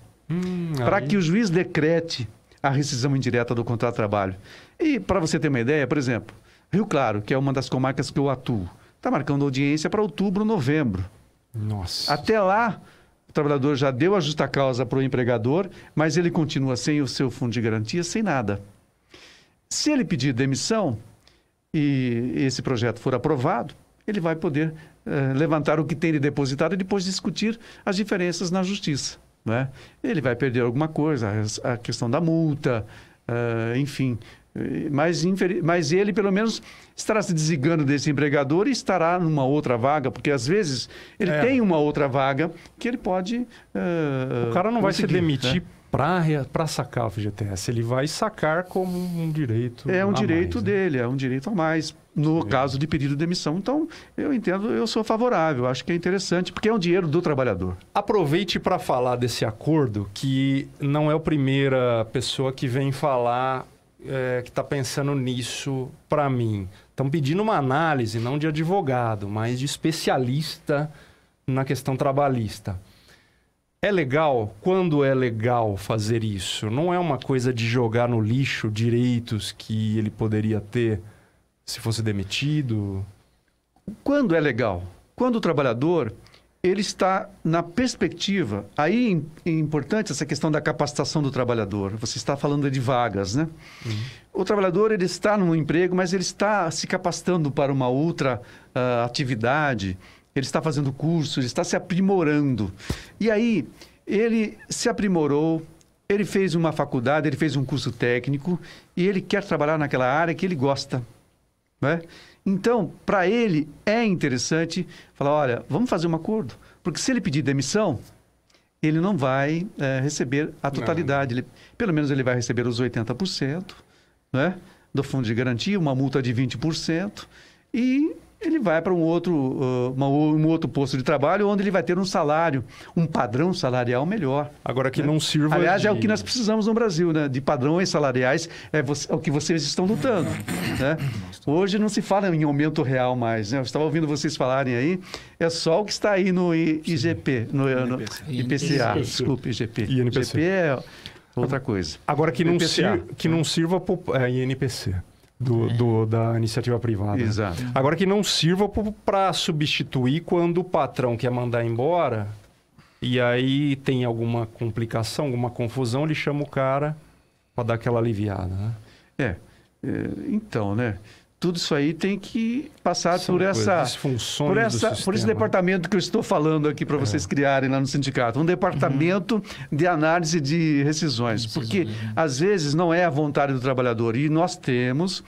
G: para que o juiz decrete a rescisão indireta do contrato de trabalho. E, para você ter uma ideia, por exemplo, Rio Claro, que é uma das comarcas que eu atuo, está marcando audiência para outubro, novembro.
C: Nossa.
G: Até lá, o trabalhador já deu a justa causa para o empregador, mas ele continua sem o seu fundo de garantia, sem nada. Se ele pedir demissão e esse projeto for aprovado, ele vai poder levantar o que tem de depositado e depois discutir as diferenças na justiça, não é? Ele vai perder alguma coisa, a questão da multa, enfim. Mas ele, pelo menos, estará se desligando desse empregador e estará numa outra vaga, porque às vezes ele tem uma outra vaga que ele pode
C: o cara não vai se demitir,
G: né?
C: para sacar o FGTS, ele vai sacar como um direito.
G: É um direito
C: mais,
G: dele, é um direito a mais, no caso de pedido de demissão. Então, eu entendo, eu sou favorável, acho que é interessante, porque é um dinheiro do trabalhador.
C: Aproveite para falar desse acordo, que não é a primeira pessoa que vem falar que está pensando nisso para mim. Estão pedindo uma análise, não de advogado, mas de especialista na questão trabalhista. É legal? Quando é legal fazer isso? Não é uma coisa de jogar no lixo direitos que ele poderia ter se fosse demitido?
G: Quando é legal? Quando o trabalhador ele está na perspectiva, aí é importante essa questão da capacitação do trabalhador. Você está falando de vagas, né? O trabalhador ele está num emprego, mas ele está se capacitando para uma outra atividade. Ele está fazendo curso, ele está se aprimorando. E aí, ele se aprimorou, ele fez uma faculdade, ele fez um curso técnico e ele quer trabalhar naquela área que ele gosta, né? Então, para ele, é interessante falar, olha, vamos fazer um acordo. Porque se ele pedir demissão, ele não vai receber a totalidade. Pelo menos ele vai receber os 80%, né, do fundo de garantia, uma multa de 20%, e ele vai para um outro posto de trabalho onde ele vai ter um salário, um padrão salarial melhor.
C: Agora que não sirva
G: Aliás, é o que nós precisamos no Brasil, né? De padrões salariais, é o que vocês estão lutando, né? Hoje não se fala em aumento real mais, né? Eu estava ouvindo vocês falarem aí, é só o que está aí no IGP, no IPCA, desculpe, IGP. IGP é outra coisa.
C: Agora que não sirva para INPC. Da iniciativa privada.
G: Exato.
C: Né? Agora que não sirva para substituir quando o patrão quer mandar embora e aí tem alguma complicação, alguma confusão, ele chama o cara para dar aquela aliviada, né?
G: Então, né? tudo isso aí tem que passar
C: São
G: por
C: por
G: esse departamento que eu estou falando aqui para vocês criarem lá no sindicato. Um departamento de análise de rescisões. Porque, às vezes, não é a vontade do trabalhador. E nós temos,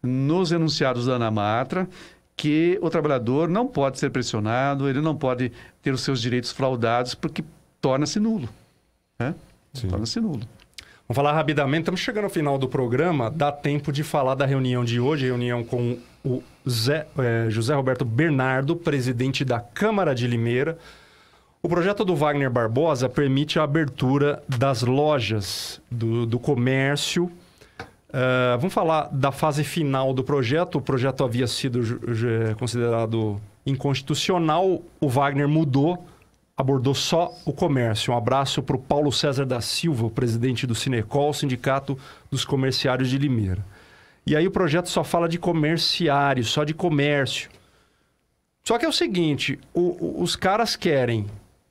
G: nos enunciados da ANAMATRA, que o trabalhador não pode ser pressionado, ele não pode ter os seus direitos fraudados, porque torna-se nulo. Né? Torna-se nulo.
C: Vamos falar rapidamente, estamos chegando ao final do programa, dá tempo de falar da reunião de hoje, reunião com o José Roberto Bernardo, presidente da Câmara de Limeira. O projeto do Wagner Barbosa permite a abertura das lojas, do comércio. Vamos falar da fase final do projeto. O projeto havia sido considerado inconstitucional, o Wagner mudou, abordou só o comércio. Um abraço para o Paulo César da Silva, o presidente do Sinecol, Sindicato dos Comerciários de Limeira. E aí o projeto só fala de comerciário, só de comércio. Só que é o seguinte, os caras querem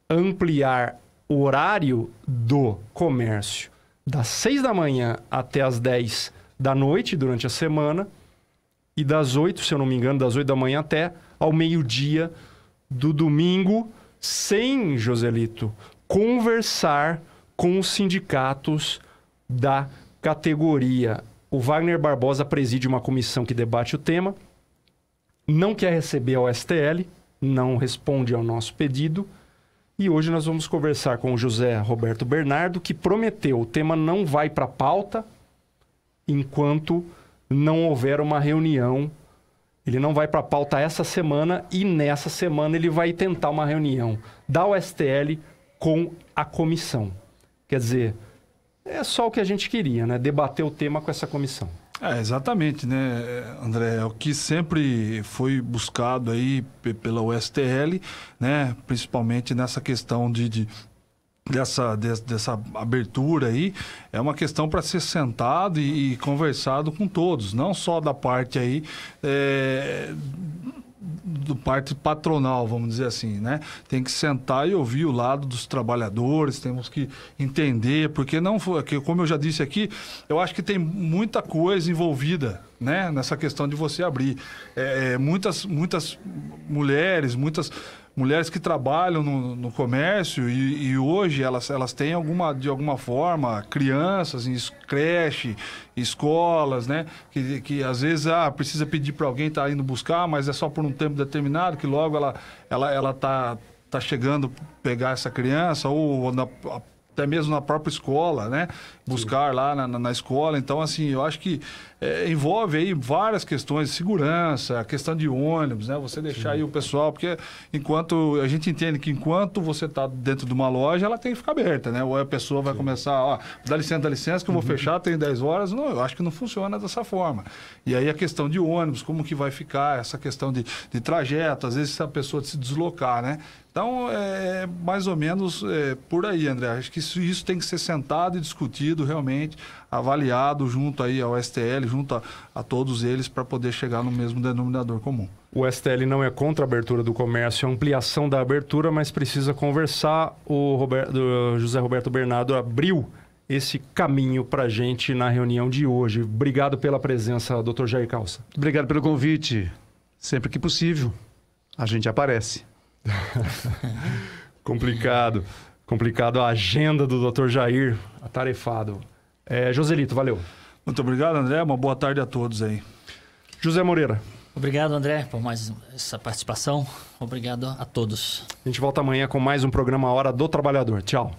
C: ampliar o horário do comércio das 6 da manhã até as 10 da noite durante a semana e das 8, se eu não me engano, das 8 da manhã até ao meio-dia do domingo, sem, Joselito, conversar com os sindicatos da categoria. O Wagner Barbosa preside uma comissão que debate o tema, não quer receber ao STL, não responde ao nosso pedido, e hoje nós vamos conversar com o José Roberto Bernardo, que prometeu, o tema não vai para a pauta enquanto não houver uma reunião. Ele não vai para a pauta essa semana e nessa semana ele vai tentar uma reunião da USTL com a comissão. Quer dizer, é só o que a gente queria, né? Debater o tema com essa comissão.
F: Exatamente, né, André? É o que sempre foi buscado aí pela USTL, né? Principalmente nessa questão dessa abertura aí, é uma questão para ser sentado e conversado com todos, não só da parte aí do parte patronal, vamos dizer assim, né? Tem que sentar e ouvir o lado dos trabalhadores, temos que entender, porque não foi, como eu já disse aqui, eu acho que tem muita coisa envolvida, né? Nessa questão de você abrir. Muitas mulheres que trabalham no comércio e hoje elas têm de alguma forma crianças em creche, escolas, né? Que às vezes precisa pedir para alguém estar indo buscar, mas é só por um tempo determinado, que logo ela tá chegando pegar essa criança ou até mesmo na própria escola, né? Buscar lá na escola. Então, assim, eu acho que envolve aí várias questões de segurança, a questão de ônibus, né? Você deixar aí o pessoal, porque a gente entende que enquanto você está dentro de uma loja, ela tem que ficar aberta, né? Ou a pessoa vai começar, dá licença que eu vou fechar, tem 10 horas. Não, eu acho que não funciona dessa forma. E aí a questão de ônibus, como que vai ficar, essa questão de trajeto, às vezes a pessoa se deslocar, né? Então, é mais ou menos por aí, André. Acho que isso tem que ser sentado e discutido realmente, avaliado junto aí ao STL, junto a todos eles, para poder chegar no mesmo denominador comum.
C: O STL não é contra a abertura do comércio, é ampliação da abertura, mas precisa conversar. O José Roberto Bernardo abriu esse caminho para a gente na reunião de hoje. Obrigado pela presença, Dr. Jair Calça.
G: Obrigado pelo convite. Sempre que possível, a gente aparece.
C: Complicado a agenda do Dr. Jair, atarefado. Joselito, valeu.
F: Muito obrigado, André. Uma boa tarde a todos aí.
C: José Moreira.
E: Obrigado, André, por mais essa participação. Obrigado a todos.
C: A gente volta amanhã com mais um programa Hora do Trabalhador. Tchau.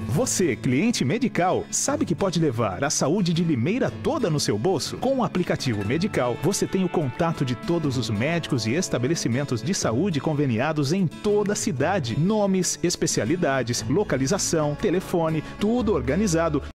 D: Você, cliente Medical, sabe que pode levar a saúde de Limeira toda no seu bolso? Com o aplicativo Medical, você tem o contato de todos os médicos e estabelecimentos de saúde conveniados em toda a cidade. Nomes, especialidades, localização, telefone, tudo organizado